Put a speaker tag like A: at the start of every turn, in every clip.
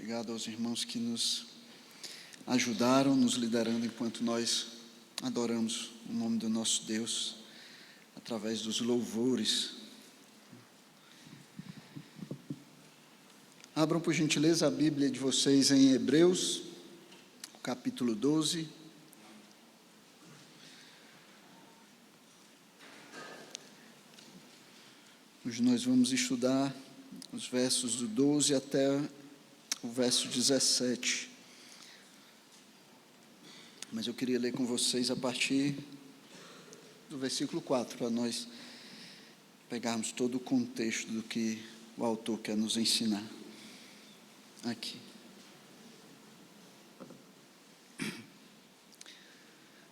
A: Obrigado aos irmãos que nos ajudaram, nos liderando enquanto nós adoramos o nome do nosso Deus, através dos louvores. Abram, por gentileza, a Bíblia de vocês em Hebreus, capítulo 12. Hoje nós vamos estudar os versos do 12 até o verso 17. Mas eu queria ler com vocês a partir do versículo 4, para nós pegarmos todo o contexto do que o autor quer nos ensinar aqui.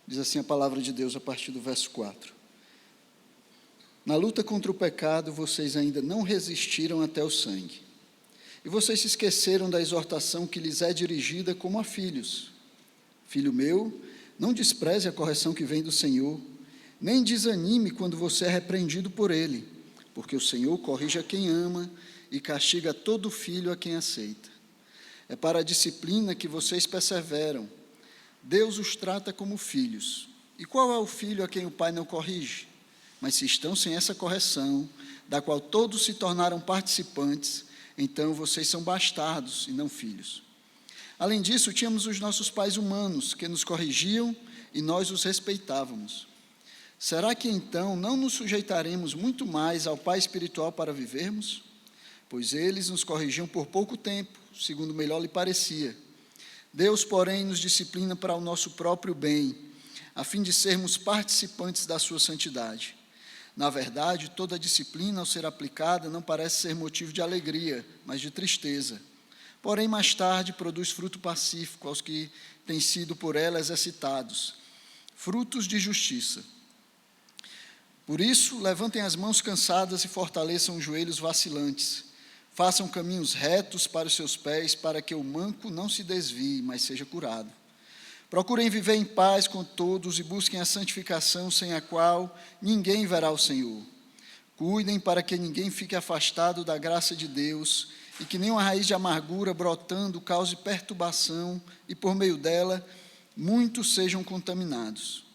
A: Diz assim a palavra de Deus a partir do verso 4. Na luta contra o pecado, vocês ainda não resistiram até o sangue. E vocês se esqueceram da exortação que lhes é dirigida como a filhos. Filho meu, não despreze a correção que vem do Senhor, nem desanime quando você é repreendido por Ele, porque o Senhor corrige a quem ama e castiga todo filho a quem aceita. É para a disciplina que vocês perseveram. Deus os trata como filhos. E qual é o filho a quem o pai não corrige? Mas se estão sem essa correção, da qual todos se tornaram participantes, então vocês são bastardos e não filhos. Além disso, tínhamos os nossos pais humanos, que nos corrigiam e nós os respeitávamos. Será que então não nos sujeitaremos muito mais ao Pai espiritual para vivermos? Pois eles nos corrigiam por pouco tempo, segundo melhor lhe parecia. Deus, porém, nos disciplina para o nosso próprio bem, a fim de sermos participantes da sua santidade. Na verdade, toda disciplina, ao ser aplicada, não parece ser motivo de alegria, mas de tristeza. Porém, mais tarde, produz fruto pacífico aos que têm sido por ela exercitados, frutos de justiça. Por isso, levantem as mãos cansadas e fortaleçam os joelhos vacilantes. Façam caminhos retos para os seus pés, para que o manco não se desvie, mas seja curado. Procurem viver em paz com todos e busquem a santificação, sem a qual ninguém verá o Senhor. Cuidem para que ninguém fique afastado da graça de Deus e que nenhuma raiz de amargura brotando cause perturbação e, por meio dela, muitos sejam contaminados.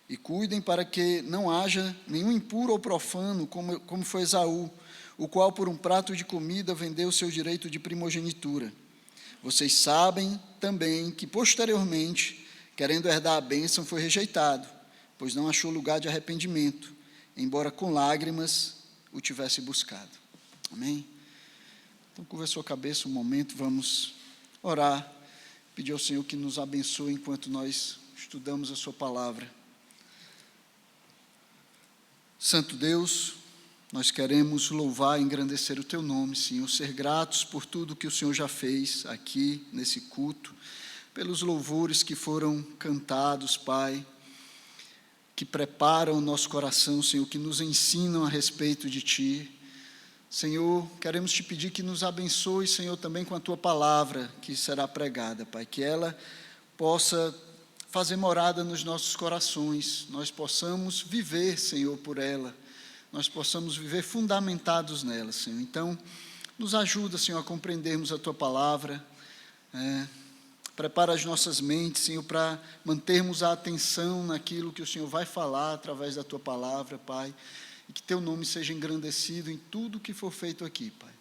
A: E cuidem para que não haja nenhum impuro ou profano, como foi Esaú, o qual, por um prato de comida, vendeu o seu direito de primogenitura. Vocês sabem também que, posteriormente, querendo herdar a bênção, foi rejeitado, pois não achou lugar de arrependimento, embora com lágrimas o tivesse buscado. Amém? Então, curva a sua cabeça um momento, vamos orar, pedir ao Senhor que nos abençoe enquanto nós estudamos a sua palavra. Santo Deus, nós queremos louvar e engrandecer o teu nome, Senhor, ser gratos por tudo que o Senhor já fez aqui nesse culto, pelos louvores que foram cantados, Pai, que preparam o nosso coração, Senhor, que nos ensinam a respeito de Ti. Senhor, queremos Te pedir que nos abençoe, Senhor, também com a Tua palavra que será pregada, Pai, que ela possa fazer morada nos nossos corações, nós possamos viver, Senhor, por ela, nós possamos viver fundamentados nela, Senhor. Então, nos ajuda, Senhor, a compreendermos a Tua palavra, prepara as nossas mentes, Senhor, para mantermos a atenção naquilo que o Senhor vai falar através da Tua palavra, Pai, e que Teu nome seja engrandecido em tudo que for feito aqui, Pai.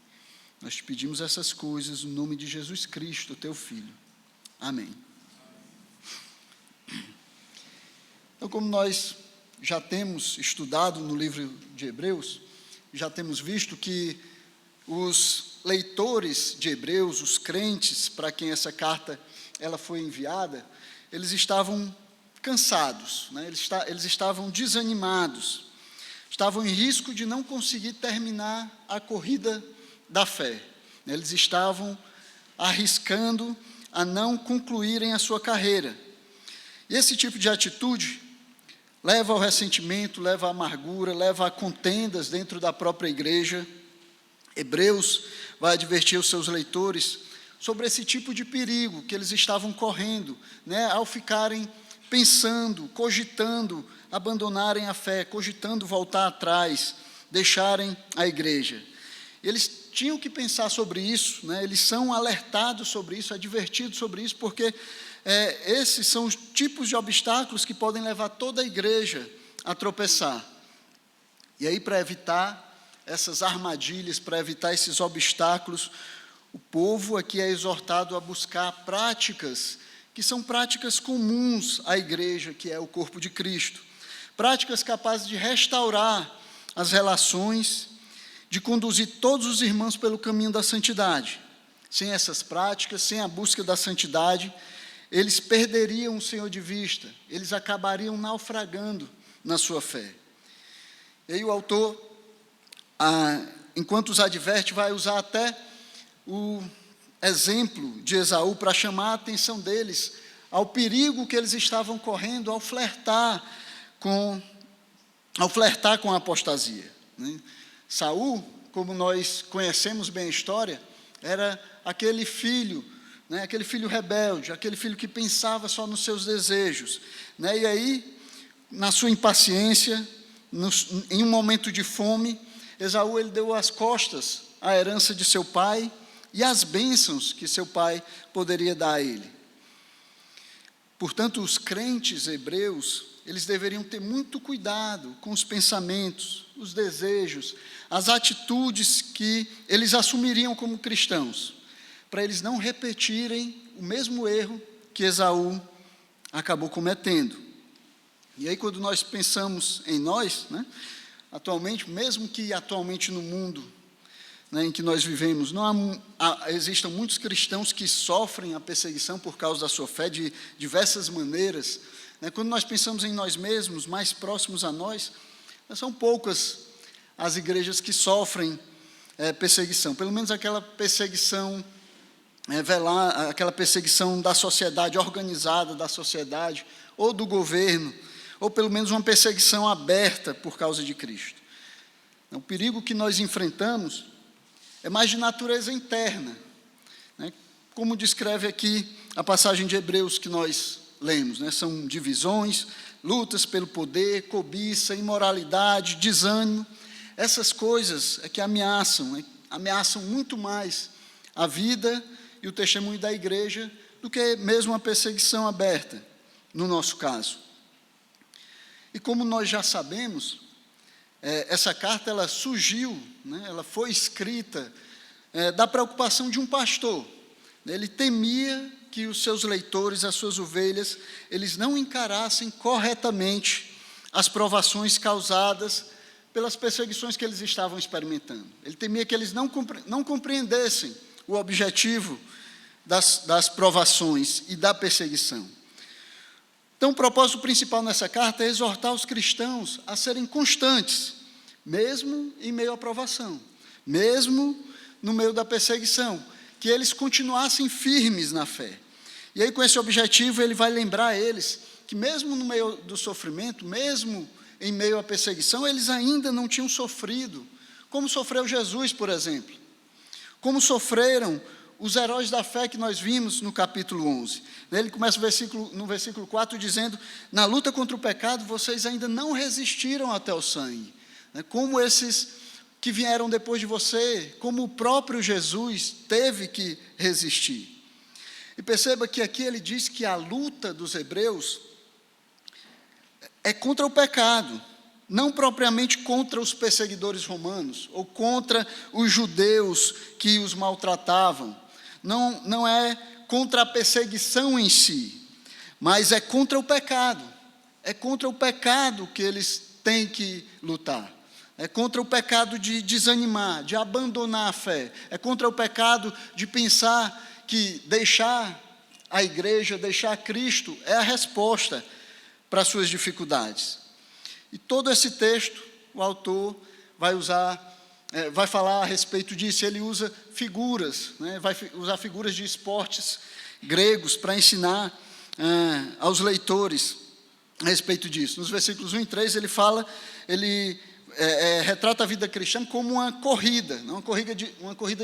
A: Nós Te pedimos essas coisas no nome de Jesus Cristo, Teu Filho. Amém. Então, como nós já temos estudado no livro de Hebreus, já temos visto que os leitores de Hebreus, os crentes para quem essa carta ela foi enviada, eles estavam cansados, né? Eles estavam desanimados, estavam em risco de não conseguir terminar a corrida da fé, né? Eles estavam arriscando a não concluírem a sua carreira. E esse tipo de atitude leva ao ressentimento, leva à amargura, leva a contendas dentro da própria igreja. Hebreus vai advertir os seus leitores sobre esse tipo de perigo que eles estavam correndo, né, ao ficarem pensando, cogitando abandonarem a fé, cogitando voltar atrás, deixarem a igreja. Eles tinham que pensar sobre isso, né? Eles são alertados sobre isso, advertidos sobre isso, porque esses são os tipos de obstáculos que podem levar toda a igreja a tropeçar. E aí, para evitar essas armadilhas, para evitar esses obstáculos, o povo aqui é exortado a buscar práticas que são práticas comuns à igreja, que é o corpo de Cristo. Práticas capazes de restaurar as relações, de conduzir todos os irmãos pelo caminho da santidade. Sem essas práticas, sem a busca da santidade, eles perderiam o Senhor de vista, eles acabariam naufragando na sua fé. E aí o autor, enquanto os adverte, vai usar até o exemplo de Esaú para chamar a atenção deles ao perigo que eles estavam correndo ao flertar com a apostasia, né? Saul, como nós conhecemos bem a história, era aquele filho, né, aquele filho rebelde, aquele filho que pensava só nos seus desejos, né? E aí, na sua impaciência, em um momento de fome, Esaú ele deu as costas à herança de seu pai e às bênçãos que seu pai poderia dar a ele. Portanto, os crentes hebreus, eles deveriam ter muito cuidado com os pensamentos, os desejos, as atitudes que eles assumiriam como cristãos, para eles não repetirem o mesmo erro que Esaú acabou cometendo. E aí, quando nós pensamos em nós, né, atualmente, mesmo que atualmente no mundo, né, em que nós vivemos, existam muitos cristãos que sofrem a perseguição por causa da sua fé de diversas maneiras, né? Quando nós pensamos em nós mesmos, mais próximos a nós, são poucas as igrejas que sofrem perseguição, pelo menos aquela perseguição aquela perseguição da sociedade organizada, da sociedade, ou do governo, ou pelo menos uma perseguição aberta por causa de Cristo. O perigo que nós enfrentamos é mais de natureza interna, né? Como descreve aqui a passagem de Hebreus que nós lemos, né? São divisões, lutas pelo poder, cobiça, imoralidade, desânimo. Essas coisas é que ameaçam muito mais a vida e o testemunho da igreja do que mesmo a perseguição aberta, no nosso caso. E como nós já sabemos, essa carta ela surgiu, né, ela foi escrita da preocupação de um pastor. Ele temia que os seus leitores, as suas ovelhas, eles não encarassem corretamente as provações causadas pelas perseguições que eles estavam experimentando. Ele temia que eles não compreendessem o objetivo das provações e da perseguição. Então, o propósito principal nessa carta é exortar os cristãos a serem constantes, mesmo em meio à provação, mesmo no meio da perseguição, que eles continuassem firmes na fé. E aí, com esse objetivo, ele vai lembrar a eles que mesmo no meio do sofrimento, mesmo em meio à perseguição, eles ainda não tinham sofrido, como sofreu Jesus, por exemplo, como sofreram os heróis da fé que nós vimos no capítulo 11. Ele começa no versículo 4 dizendo: na luta contra o pecado, vocês ainda não resistiram até o sangue. Como esses que vieram depois de você, como o próprio Jesus teve que resistir. E perceba que aqui ele diz que a luta dos hebreus é contra o pecado, não propriamente contra os perseguidores romanos, ou contra os judeus que os maltratavam. Não é contra a perseguição em si, mas é contra o pecado. É contra o pecado que eles têm que lutar. É contra o pecado de desanimar, de abandonar a fé. É contra o pecado de pensar que deixar a igreja, deixar Cristo é a resposta para as suas dificuldades. E todo esse texto, o autor vai falar a respeito disso. Ele usa figuras, né? Vai usar figuras de esportes gregos para ensinar aos leitores a respeito disso. Nos versículos 1 e 3 ele retrata a vida cristã como uma corrida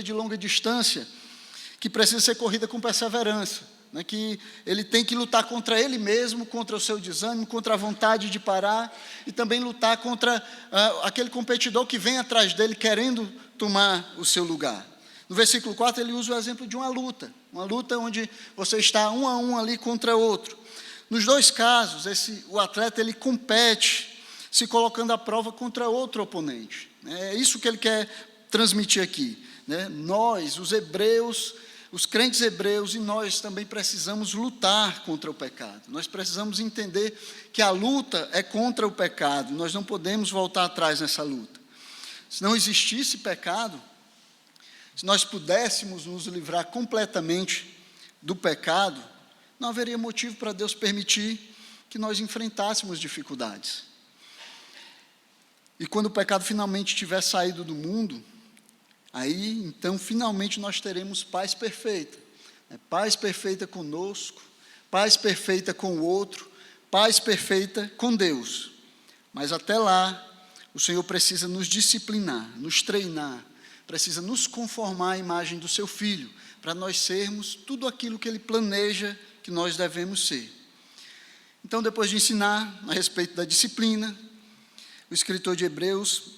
A: de longa distância, que precisa ser corrida com perseverança. né, que ele tem que lutar contra ele mesmo, contra o seu desânimo, contra a vontade de parar, e também lutar contra aquele competidor que vem atrás dele querendo tomar o seu lugar. No versículo 4 ele usa o exemplo de uma luta onde você está um a um ali contra outro. Nos dois casos, o atleta ele compete, se colocando à prova contra outro oponente. É isso que ele quer transmitir aqui, né? Nós, os hebreus, os crentes hebreus e nós também precisamos lutar contra o pecado. Nós precisamos entender que a luta é contra o pecado. Nós não podemos voltar atrás nessa luta. Se não existisse pecado, se nós pudéssemos nos livrar completamente do pecado, não haveria motivo para Deus permitir que nós enfrentássemos dificuldades. E quando o pecado finalmente tiver saído do mundo, aí, então, finalmente nós teremos paz perfeita. Paz perfeita conosco, paz perfeita com o outro, paz perfeita com Deus. Mas até lá, o Senhor precisa nos disciplinar, nos treinar, precisa nos conformar à imagem do seu Filho, para nós sermos tudo aquilo que Ele planeja que nós devemos ser. Então, depois de ensinar a respeito da disciplina, o escritor de Hebreus,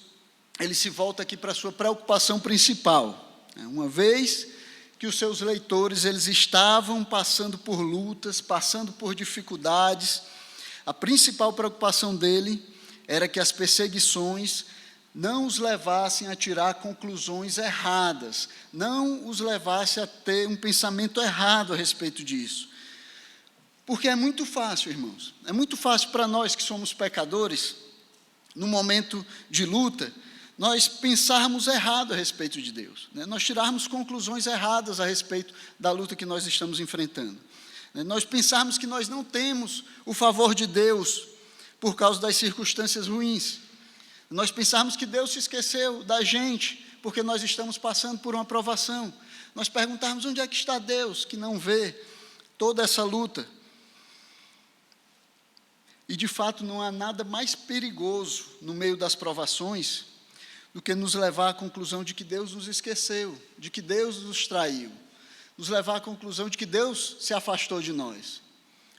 A: ele se volta aqui para a sua preocupação principal. Uma vez que os seus leitores, eles estavam passando por lutas, passando por dificuldades, a principal preocupação dele era que as perseguições não os levassem a tirar conclusões erradas, não os levassem a ter um pensamento errado a respeito disso. Porque é muito fácil, irmãos, é muito fácil para nós que somos pecadores, no momento de luta, nós pensarmos errado a respeito de Deus, né? Nós tirarmos conclusões erradas a respeito da luta que nós estamos enfrentando, né? Nós pensarmos que nós não temos o favor de Deus por causa das circunstâncias ruins. Nós pensarmos que Deus se esqueceu da gente porque nós estamos passando por uma provação. Nós perguntarmos onde é que está Deus que não vê toda essa luta. E de fato não há nada mais perigoso no meio das provações do que nos levar à conclusão de que Deus nos esqueceu, de que Deus nos traiu, nos levar à conclusão de que Deus se afastou de nós.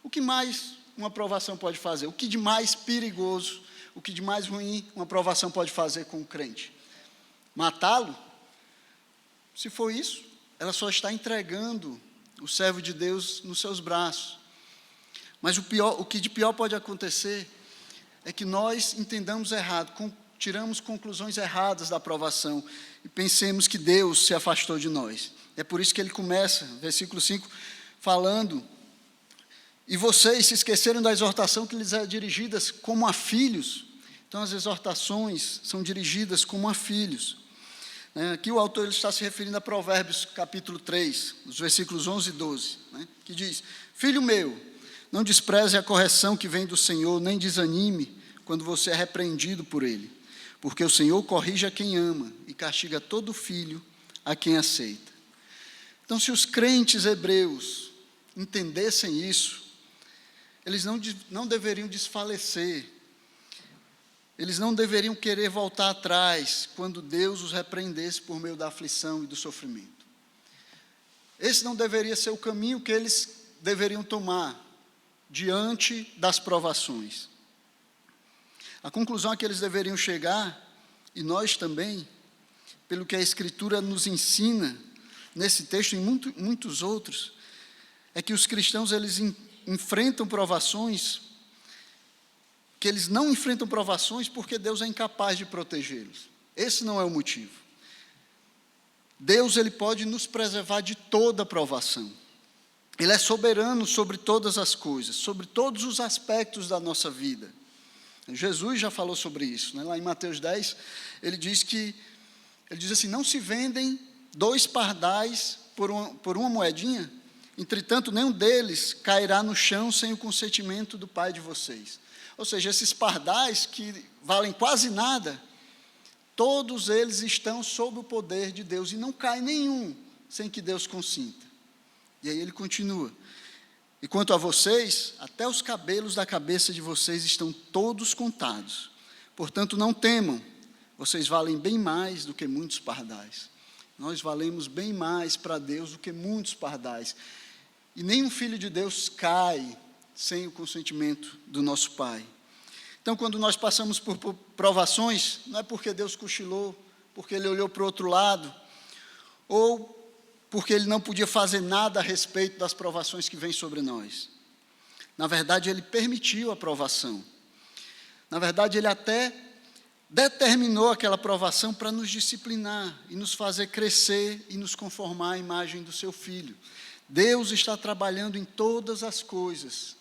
A: O que mais uma provação pode fazer? O que de mais perigoso, o que de mais ruim uma provação pode fazer com o crente? Matá-lo? Se for isso, ela só está entregando o servo de Deus nos seus braços. Mas o que de pior pode acontecer é que nós entendamos errado, tiramos conclusões erradas da provação e pensemos que Deus se afastou de nós. É por isso que ele começa, versículo 5, falando: e vocês se esqueceram da exortação que lhes é dirigida como a filhos. Então as exortações são dirigidas como a filhos. Aqui o autor ele está se referindo a Provérbios capítulo 3, os versículos 11 e 12, que diz: filho meu, não despreze a correção que vem do Senhor, nem desanime quando você é repreendido por Ele, porque o Senhor corrige a quem ama e castiga todo filho a quem aceita. Então, se os crentes hebreus entendessem isso, eles não deveriam desfalecer, eles não deveriam querer voltar atrás quando Deus os repreendesse por meio da aflição e do sofrimento. Esse não deveria ser o caminho que eles deveriam tomar diante das provações. A conclusão a que eles deveriam chegar, e nós também, pelo que a Escritura nos ensina nesse texto e em muitos outros, é que os cristãos eles enfrentam provações, que eles não enfrentam provações porque Deus é incapaz de protegê-los. Esse não é o motivo. Deus ele pode nos preservar de toda provação. Ele é soberano sobre todas as coisas, sobre todos os aspectos da nossa vida. Jesus já falou sobre isso, Lá em Mateus 10, ele diz assim: não se vendem 2 pardais por uma moedinha, entretanto nenhum deles cairá no chão sem o consentimento do Pai de vocês. Ou seja, esses pardais que valem quase nada, todos eles estão sob o poder de Deus e não cai nenhum sem que Deus consinta. E aí ele continua: e quanto a vocês, até os cabelos da cabeça de vocês estão todos contados. Portanto, não temam, vocês valem bem mais do que muitos pardais. Nós valemos bem mais para Deus do que muitos pardais. E nenhum filho de Deus cai sem o consentimento do nosso Pai. Então, quando nós passamos por provações, não é porque Deus cochilou, porque Ele olhou para o outro lado, ou porque Ele não podia fazer nada a respeito das provações que vêm sobre nós. Na verdade, Ele permitiu a provação. Na verdade, Ele até determinou aquela provação para nos disciplinar e nos fazer crescer e nos conformar à imagem do seu Filho. Deus está trabalhando em todas as coisas.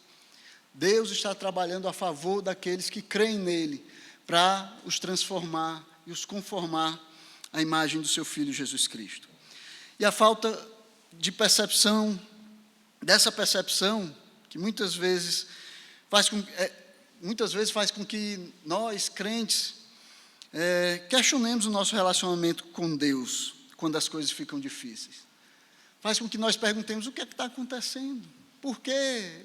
A: Deus está trabalhando a favor daqueles que creem nele, para os transformar e os conformar à imagem do seu Filho Jesus Cristo. E a falta de percepção, dessa percepção, que muitas vezes faz com que nós, crentes, questionemos o nosso relacionamento com Deus, quando as coisas ficam difíceis. Faz com que nós perguntemos: o que é que está acontecendo? Por que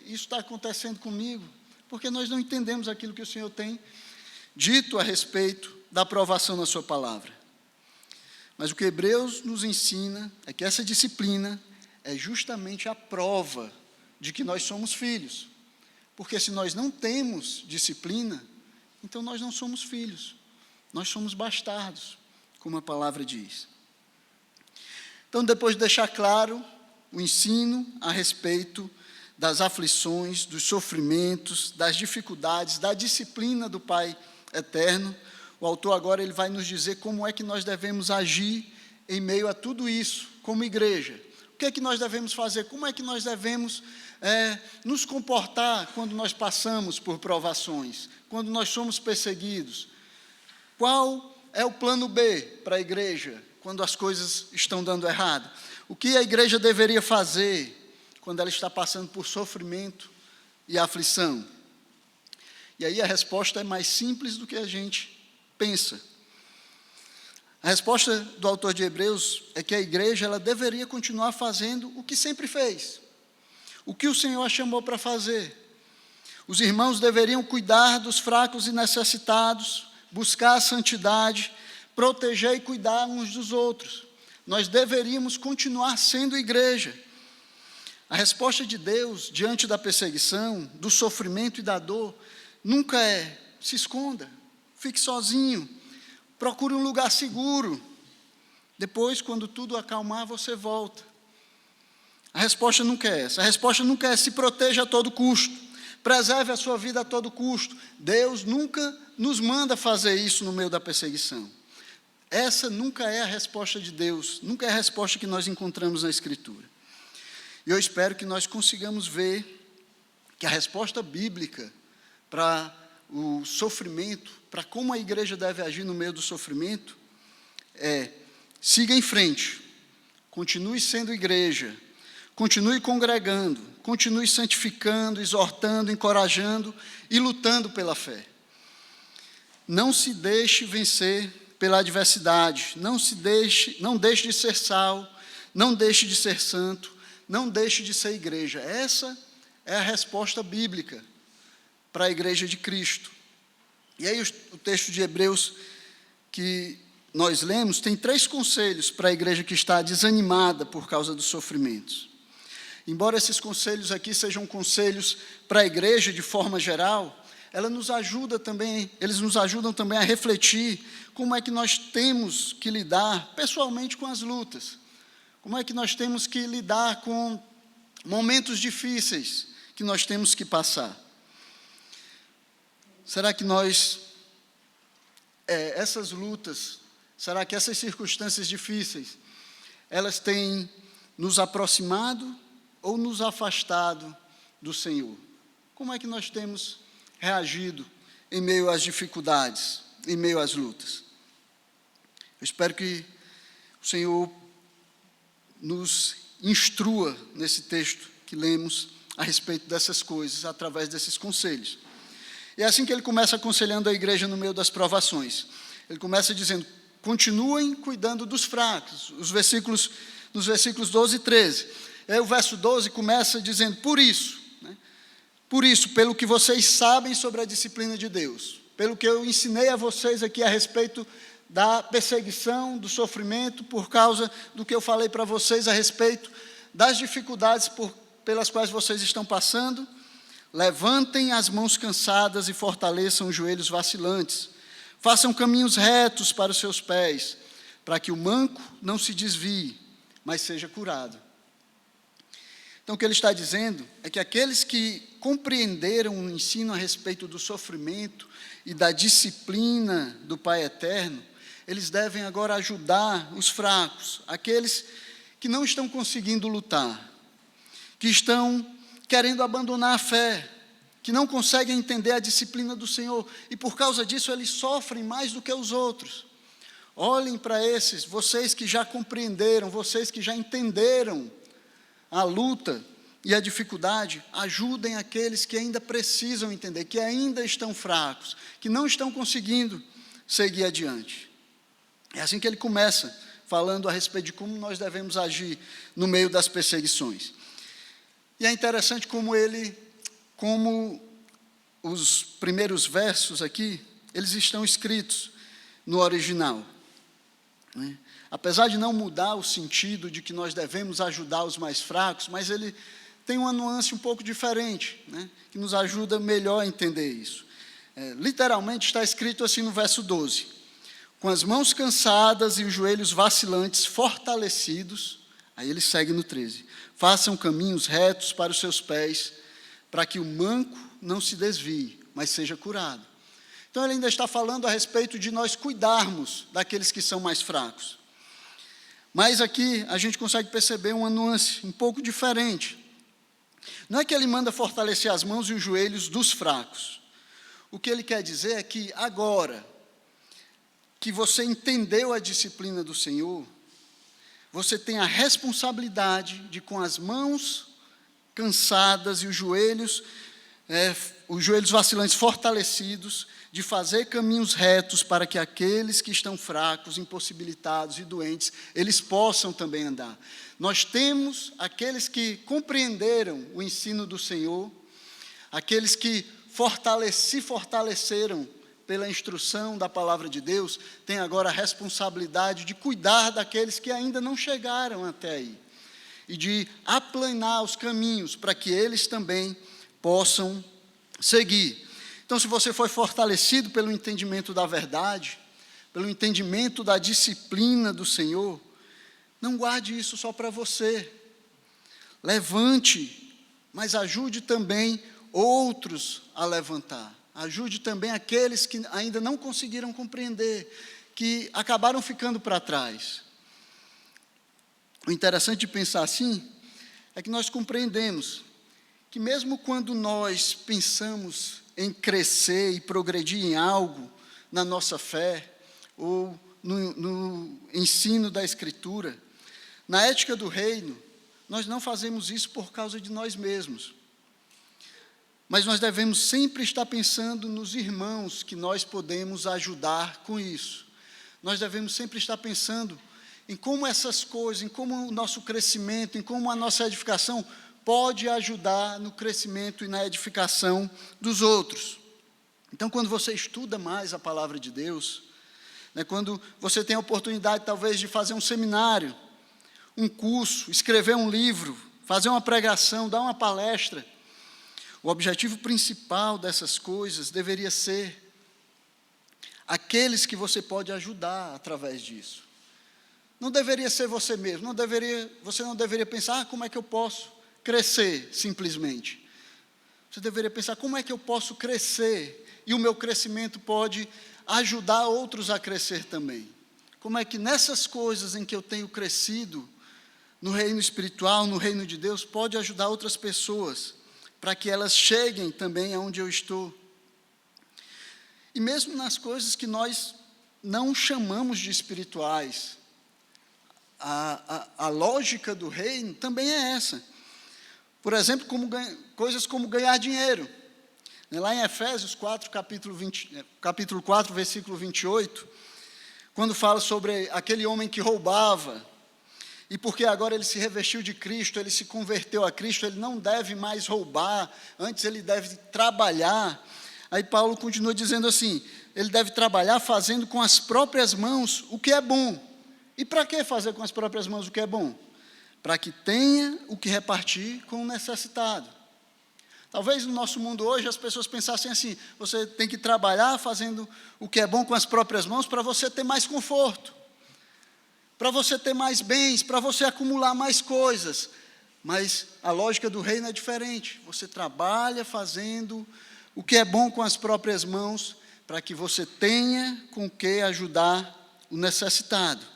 A: isso está acontecendo comigo? Porque nós não entendemos aquilo que o Senhor tem dito a respeito da aprovação na sua palavra. Mas o que Hebreus nos ensina é que essa disciplina é justamente a prova de que nós somos filhos. Porque se nós não temos disciplina, então nós não somos filhos. Nós somos bastardos, como a palavra diz. Então, depois de deixar claro o ensino a respeito das aflições, dos sofrimentos, das dificuldades, da disciplina do Pai eterno, o autor agora ele vai nos dizer como é que nós devemos agir em meio a tudo isso, como igreja. O que é que nós devemos fazer? Como é que nós devemos nos comportar quando nós passamos por provações, quando nós somos perseguidos? Qual é o plano B para a igreja quando as coisas estão dando errado? O que a igreja deveria fazer quando ela está passando por sofrimento e aflição? E aí a resposta é mais simples do que a gente pensa. A resposta do autor de Hebreus é que a igreja ela deveria continuar fazendo o que sempre fez, o que o Senhor a chamou para fazer. Os irmãos deveriam cuidar dos fracos e necessitados, buscar a santidade, proteger e cuidar uns dos outros. Nós deveríamos continuar sendo igreja. A resposta de Deus diante da perseguição, do sofrimento e da dor, nunca é: se esconda, fique sozinho, procure um lugar seguro. Depois, quando tudo acalmar, você volta. A resposta nunca é essa. A resposta nunca é: se proteja a todo custo, preserve a sua vida a todo custo. Deus nunca nos manda fazer isso no meio da perseguição. Essa nunca é a resposta de Deus, nunca é a resposta que nós encontramos na Escritura. E eu espero que nós consigamos ver que a resposta bíblica para o sofrimento, para como a igreja deve agir no meio do sofrimento, é: siga em frente, continue sendo igreja, continue congregando, continue santificando, exortando, encorajando e lutando pela fé. Não se deixe vencer pela adversidade, não deixe de ser sal, não deixe de ser santo, não deixe de ser igreja. Essa é a resposta bíblica para a igreja de Cristo. E aí o texto de Hebreus que nós lemos tem 3 conselhos para a igreja que está desanimada por causa dos sofrimentos. Embora esses conselhos aqui sejam conselhos para a igreja de forma geral, eles nos ajudam também a refletir como é que nós temos que lidar pessoalmente com as lutas, como é que nós temos que lidar com momentos difíceis que nós temos que passar. Será que essas lutas, será que essas circunstâncias difíceis, elas têm nos aproximado ou nos afastado do Senhor? Como é que nós temos reagido em meio às dificuldades, em meio às lutas? Eu espero que o Senhor nos instrua nesse texto que lemos a respeito dessas coisas, através desses conselhos. E é assim que ele começa aconselhando a igreja no meio das provações. Ele começa dizendo: continuem cuidando dos fracos, nos versículos 12 e 13. Aí o verso 12 começa dizendo: por isso, pelo que vocês sabem sobre a disciplina de Deus, pelo que eu ensinei a vocês aqui a respeito da perseguição, do sofrimento, por causa do que eu falei para vocês a respeito das dificuldades pelas quais vocês estão passando, levantem as mãos cansadas e fortaleçam os joelhos vacilantes. Façam caminhos retos para os seus pés, para que o manco não se desvie, mas seja curado. Então, o que ele está dizendo é que aqueles que compreenderam o ensino a respeito do sofrimento e da disciplina do Pai Eterno, eles devem agora ajudar os fracos, aqueles que não estão conseguindo lutar, que estão querendo abandonar a fé, que não conseguem entender a disciplina do Senhor, e por causa disso eles sofrem mais do que os outros. Olhem para esses, vocês que já compreenderam, vocês que já entenderam a luta e a dificuldade, ajudem aqueles que ainda precisam entender, que ainda estão fracos, que não estão conseguindo seguir adiante. É assim que ele começa, falando a respeito de como nós devemos agir no meio das perseguições. E é interessante como os primeiros versos aqui, eles estão escritos no original, né? Apesar de não mudar o sentido de que nós devemos ajudar os mais fracos, mas ele tem uma nuance um pouco diferente, né, que nos ajuda melhor a entender isso. Literalmente está escrito assim no verso 12: com as mãos cansadas e os joelhos vacilantes fortalecidos, aí ele segue no 13, façam caminhos retos para os seus pés, para que o manco não se desvie, mas seja curado. Então ele ainda está falando a respeito de nós cuidarmos daqueles que são mais fracos. Mas aqui a gente consegue perceber uma nuance um pouco diferente. Não é que ele manda fortalecer as mãos e os joelhos dos fracos. O que ele quer dizer é que agora que você entendeu a disciplina do Senhor, você tem a responsabilidade de, com as mãos cansadas e os joelhos vacilantes fortalecidos, de fazer caminhos retos para que aqueles que estão fracos, impossibilitados e doentes, eles possam também andar. Nós temos aqueles que compreenderam o ensino do Senhor, aqueles que se fortaleceram pela instrução da palavra de Deus, têm agora a responsabilidade de cuidar daqueles que ainda não chegaram até aí, e de aplanar os caminhos para que eles também possam seguir. Então, se você foi fortalecido pelo entendimento da verdade, pelo entendimento da disciplina do Senhor, não guarde isso só para você. Levante, mas ajude também outros a levantar. Ajude também aqueles que ainda não conseguiram compreender, que acabaram ficando para trás. O interessante de pensar assim é que nós compreendemos que mesmo quando nós pensamos em crescer e progredir em algo na nossa fé, ou no ensino da Escritura, na ética do reino, nós não fazemos isso por causa de nós mesmos. Mas nós devemos sempre estar pensando nos irmãos que nós podemos ajudar com isso. Nós devemos sempre estar pensando em como essas coisas, em como o nosso crescimento, em como a nossa edificação pode ajudar no crescimento e na edificação dos outros. Então, quando você estuda mais a palavra de Deus, né, quando você tem a oportunidade, talvez, de fazer um seminário, um curso, escrever um livro, fazer uma pregação, dar uma palestra, o objetivo principal dessas coisas deveria ser aqueles que você pode ajudar através disso. Não deveria ser você mesmo, você não deveria pensar, como é que eu posso crescer simplesmente. Você deveria pensar, como é que eu posso crescer e o meu crescimento pode ajudar outros a crescer também. Como é que nessas coisas em que eu tenho crescido, no reino espiritual, no reino de Deus, pode ajudar outras pessoas, para que elas cheguem também aonde eu estou. E mesmo nas coisas que nós não chamamos de espirituais, a lógica do reino também é essa. Por exemplo, coisas como ganhar dinheiro. Lá em Efésios 4, capítulo 4, versículo 28, quando fala sobre aquele homem que roubava, e porque agora ele se revestiu de Cristo, ele se converteu a Cristo, ele não deve mais roubar, antes ele deve trabalhar. Aí Paulo continua dizendo assim, ele deve trabalhar fazendo com as próprias mãos o que é bom. E para que fazer com as próprias mãos o que é bom? para que tenha o que repartir com o necessitado. Talvez no nosso mundo hoje as pessoas pensassem assim: você tem que trabalhar fazendo o que é bom com as próprias mãos para você ter mais conforto, para você ter mais bens, para você acumular mais coisas. Mas a lógica do reino é diferente. Você trabalha fazendo o que é bom com as próprias mãos para que você tenha com que ajudar o necessitado.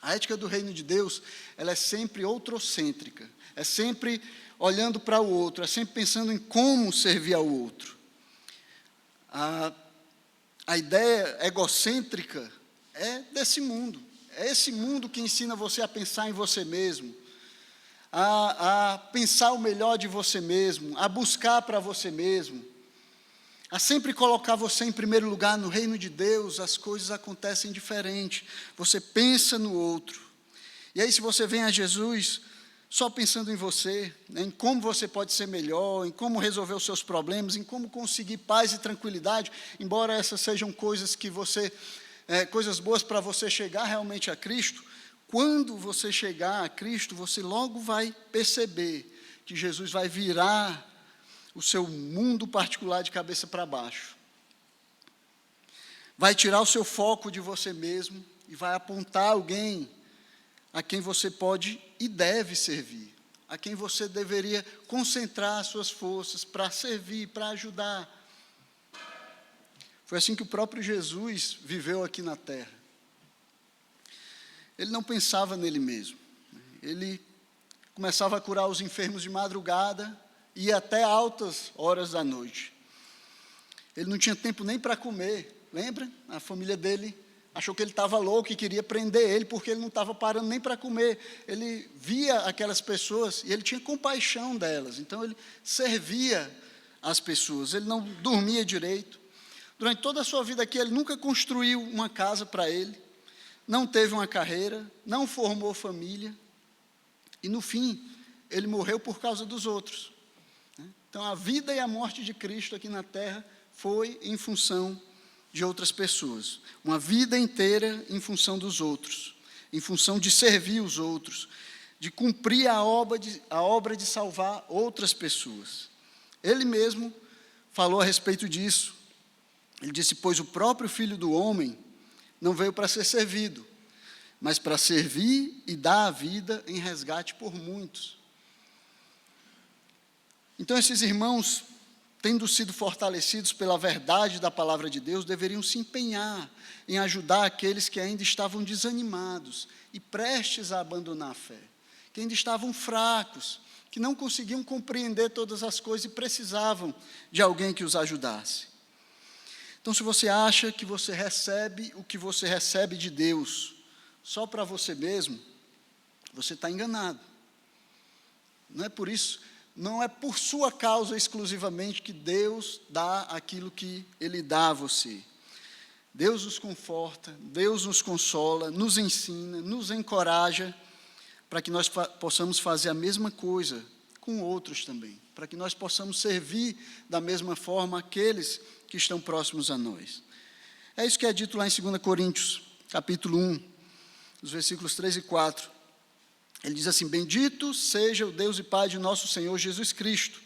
A: A ética do reino de Deus, ela é sempre outrocêntrica, é sempre olhando para o outro, é sempre pensando em como servir ao outro. A ideia egocêntrica é desse mundo, é esse mundo que ensina você a pensar em você mesmo, a pensar o melhor de você mesmo, a buscar para você mesmo, a sempre colocar você em primeiro lugar. No reino de Deus, as coisas acontecem diferente, você pensa no outro. E aí, se você vem a Jesus só pensando em você, né, em como você pode ser melhor, em como resolver os seus problemas, em como conseguir paz e tranquilidade, embora essas sejam coisas que coisas boas para você chegar realmente a Cristo, quando você chegar a Cristo, você logo vai perceber que Jesus vai virar o seu mundo particular de cabeça para baixo. Vai tirar o seu foco de você mesmo e vai apontar alguém a quem você pode e deve servir, a quem você deveria concentrar as suas forças para servir, para ajudar. Foi assim que o próprio Jesus viveu aqui na terra. Ele não pensava nele mesmo. Ele começava a curar os enfermos de madrugada e ia até altas horas da noite. Ele não tinha tempo nem para comer. Lembra? A família dele achou que ele estava louco e queria prender ele, porque ele não estava parando nem para comer. Ele via aquelas pessoas e ele tinha compaixão delas. Então, ele servia as pessoas. Ele não dormia direito. Durante toda a sua vida aqui, ele nunca construiu uma casa para ele, não teve uma carreira, não formou família. E, no fim, ele morreu por causa dos outros. Então, a vida e a morte de Cristo aqui na terra foi em função de outras pessoas. Uma vida inteira em função dos outros, em função de servir os outros, de cumprir a obra de salvar outras pessoas. Ele mesmo falou a respeito disso. Ele disse: pois o próprio Filho do Homem não veio para ser servido, mas para servir e dar a vida em resgate por muitos. Então, esses irmãos, tendo sido fortalecidos pela verdade da palavra de Deus, deveriam se empenhar em ajudar aqueles que ainda estavam desanimados e prestes a abandonar a fé, que ainda estavam fracos, que não conseguiam compreender todas as coisas e precisavam de alguém que os ajudasse. Então, se você acha que você recebe o que você recebe de Deus só para você mesmo, você está enganado. Não é por isso. Não é por sua causa exclusivamente que Deus dá aquilo que Ele dá a você. Deus nos conforta, Deus nos consola, nos ensina, nos encoraja, para que nós possamos fazer a mesma coisa com outros também, para que nós possamos servir da mesma forma aqueles que estão próximos a nós. É isso que é dito lá em 2 Coríntios, capítulo 1, os versículos 3 e 4. Ele diz assim: bendito seja o Deus e Pai de nosso Senhor Jesus Cristo,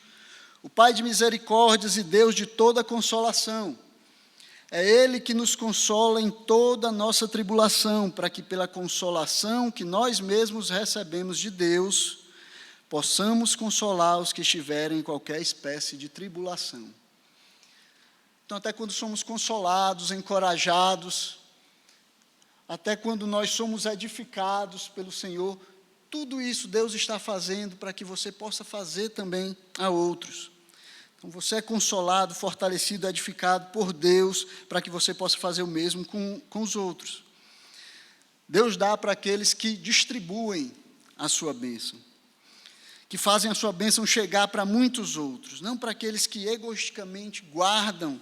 A: o Pai de misericórdias e Deus de toda consolação. É Ele que nos consola em toda a nossa tribulação, para que pela consolação que nós mesmos recebemos de Deus, possamos consolar os que estiverem em qualquer espécie de tribulação. Então, até quando somos consolados, encorajados, até quando nós somos edificados pelo Senhor, tudo isso Deus está fazendo para que você possa fazer também a outros. Então, você é consolado, fortalecido, edificado por Deus, para que você possa fazer o mesmo com os outros. Deus dá para aqueles que distribuem a sua bênção, que fazem a sua bênção chegar para muitos outros, não para aqueles que egoisticamente guardam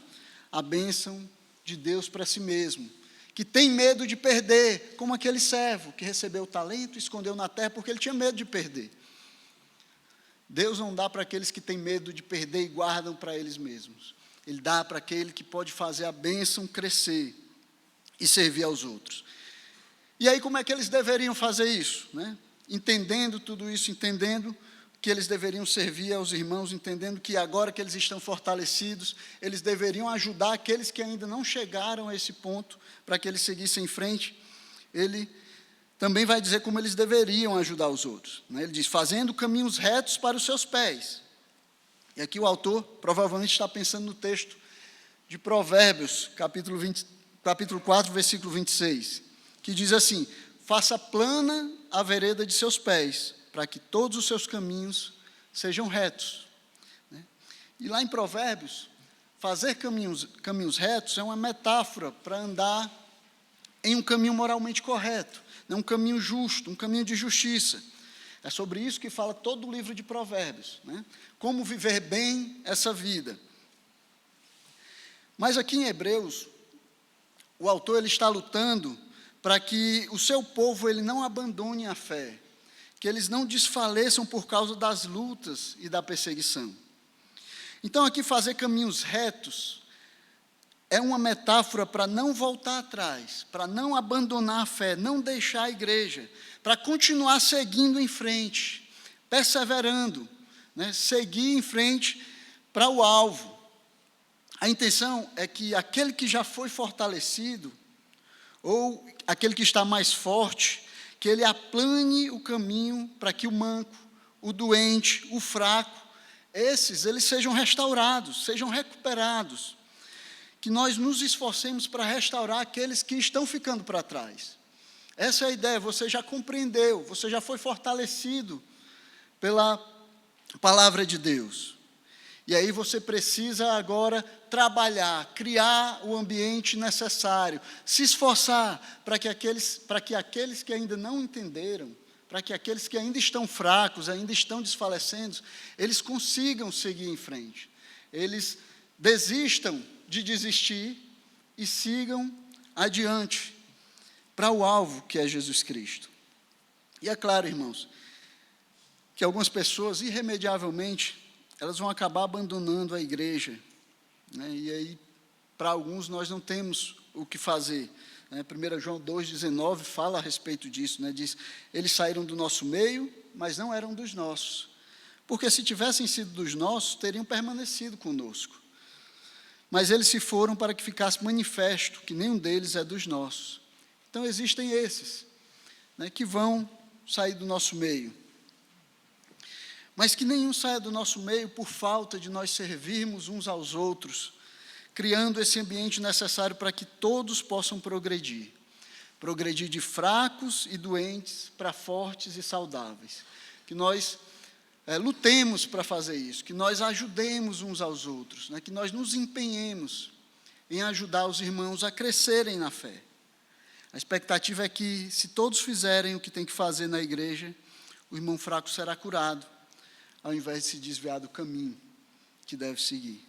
A: a bênção de Deus para si mesmo, que tem medo de perder, como aquele servo que recebeu o talento e escondeu na terra porque ele tinha medo de perder. Deus não dá para aqueles que têm medo de perder e guardam para eles mesmos. Ele dá para aquele que pode fazer a bênção crescer e servir aos outros. E aí, como é que eles deveriam fazer isso, né? entendendo tudo isso, entendendo que eles deveriam servir aos irmãos, entendendo que agora que eles estão fortalecidos, eles deveriam ajudar aqueles que ainda não chegaram a esse ponto, para que eles seguissem em frente. Ele também vai dizer como eles deveriam ajudar os outros, né? Ele diz, fazendo caminhos retos para os seus pés. E aqui o autor provavelmente está pensando no texto de Provérbios, capítulo 4, versículo 26, que diz assim, faça plana a vereda de seus pés, para que todos os seus caminhos sejam retos. E lá em Provérbios, fazer caminhos retos é uma metáfora para andar em um caminho moralmente correto, um caminho justo, um caminho de justiça. É sobre isso que fala todo o livro de Provérbios, né? Como viver bem essa vida. Mas aqui em Hebreus, o autor ele está lutando para que o seu povo ele não abandone a fé, que eles não desfaleçam por causa das lutas e da perseguição. Então, aqui fazer caminhos retos é uma metáfora para não voltar atrás, para não abandonar a fé, não deixar a igreja, para continuar seguindo em frente, perseverando, né, seguir em frente para o alvo. A intenção é que aquele que já foi fortalecido, ou aquele que está mais forte, que ele aplane o caminho para que o manco, o doente, o fraco, eles sejam restaurados, sejam recuperados. Que nós nos esforcemos para restaurar aqueles que estão ficando para trás. Essa é a ideia, você já compreendeu, você já foi fortalecido pela palavra de Deus. E aí você precisa agora trabalhar, criar o ambiente necessário, se esforçar para que aqueles que ainda não entenderam, para que aqueles que ainda estão fracos, ainda estão desfalecendo, eles consigam seguir em frente. Eles desistam de desistir e sigam adiante para o alvo que é Jesus Cristo. E é claro, irmãos, que algumas pessoas irremediavelmente elas vão acabar abandonando a igreja, né? E aí para alguns nós não temos o que fazer, né? 1 João 2,19 fala a respeito disso, né? Diz, eles saíram do nosso meio, mas não eram dos nossos, porque se tivessem sido dos nossos, teriam permanecido conosco. Mas eles se foram para que ficasse manifesto que nenhum deles é dos nossos. Então existem esses, né, que vão sair do nosso meio. Mas que nenhum saia do nosso meio por falta de nós servirmos uns aos outros, criando esse ambiente necessário para que todos possam progredir. Progredir de fracos e doentes para fortes e saudáveis. Que nós lutemos para fazer isso, que nós ajudemos uns aos outros, né? Que nós nos empenhemos em ajudar os irmãos a crescerem na fé. A expectativa é que, se todos fizerem o que tem que fazer na igreja, o irmão fraco será curado, ao invés de se desviar do caminho que deve seguir.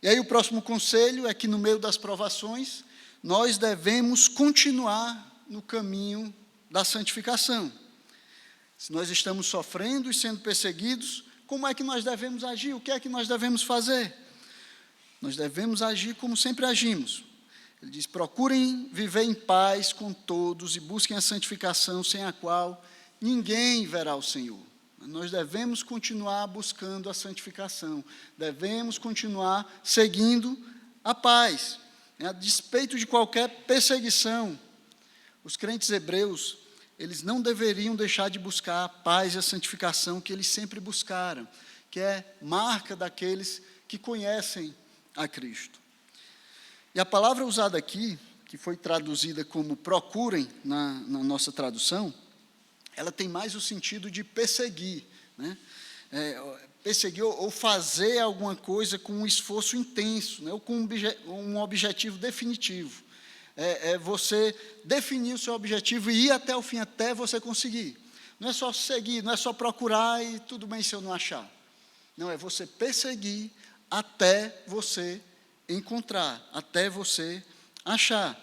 A: E aí o próximo conselho é que no meio das provações, nós devemos continuar no caminho da santificação. Se nós estamos sofrendo e sendo perseguidos, como é que nós devemos agir? O que é que nós devemos fazer? Nós devemos agir como sempre agimos. Ele diz, procurem viver em paz com todos e busquem a santificação, sem a qual ninguém verá o Senhor. Nós devemos continuar buscando a santificação, devemos continuar seguindo a paz, a despeito de qualquer perseguição. Os crentes hebreus, eles não deveriam deixar de buscar a paz e a santificação que eles sempre buscaram, que é marca daqueles que conhecem a Cristo. E a palavra usada aqui, que foi traduzida como procurem na nossa tradução, ela tem mais o sentido de perseguir, né? Perseguir ou fazer alguma coisa com um esforço intenso, né? Ou com um objetivo definitivo. É você definir o seu objetivo e ir até o fim, até você conseguir. Não é só seguir, não é só procurar e tudo bem se eu não achar. Não, é você perseguir até você encontrar, até você achar.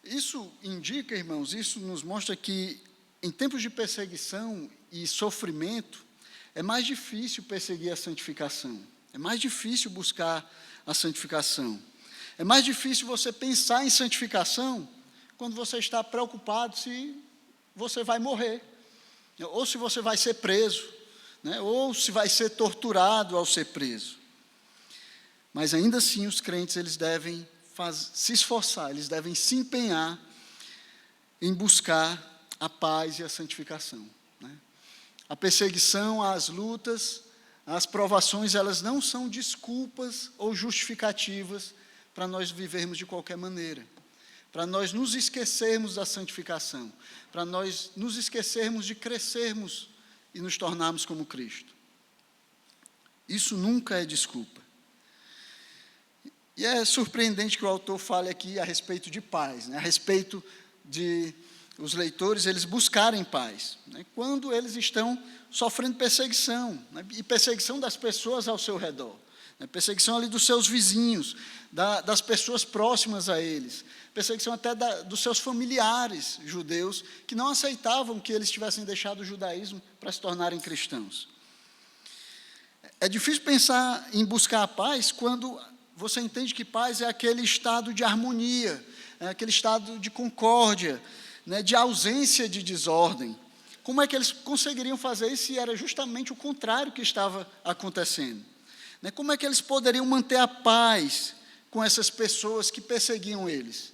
A: Isso indica, irmãos, isso nos mostra que em tempos de perseguição e sofrimento, é mais difícil perseguir a santificação, é mais difícil buscar a santificação. É mais difícil você pensar em santificação quando você está preocupado se você vai morrer, ou se você vai ser preso, né? Ou se vai ser torturado ao ser preso. Mas ainda assim os crentes eles devem se esforçar, eles devem se empenhar em buscar a paz e a santificação, né? A perseguição, as lutas, as provações, elas não são desculpas ou justificativas para nós vivermos de qualquer maneira, para nós nos esquecermos da santificação, para nós nos esquecermos de crescermos e nos tornarmos como Cristo. Isso nunca é desculpa. E é surpreendente que o autor fale aqui a respeito de paz, né? A respeito de os leitores eles buscarem paz, né? Quando eles estão sofrendo perseguição, né? E perseguição das pessoas ao seu redor, né? Perseguição ali dos seus vizinhos, das pessoas próximas a eles, perseguição até dos seus familiares judeus, que não aceitavam que eles tivessem deixado o judaísmo para se tornarem cristãos. É difícil pensar em buscar a paz quando você entende que paz é aquele estado de harmonia, é aquele estado de concórdia, né, de ausência de desordem. Como é que eles conseguiriam fazer isso se era justamente o contrário que estava acontecendo? Né, como é que eles poderiam manter a paz com essas pessoas que perseguiam eles?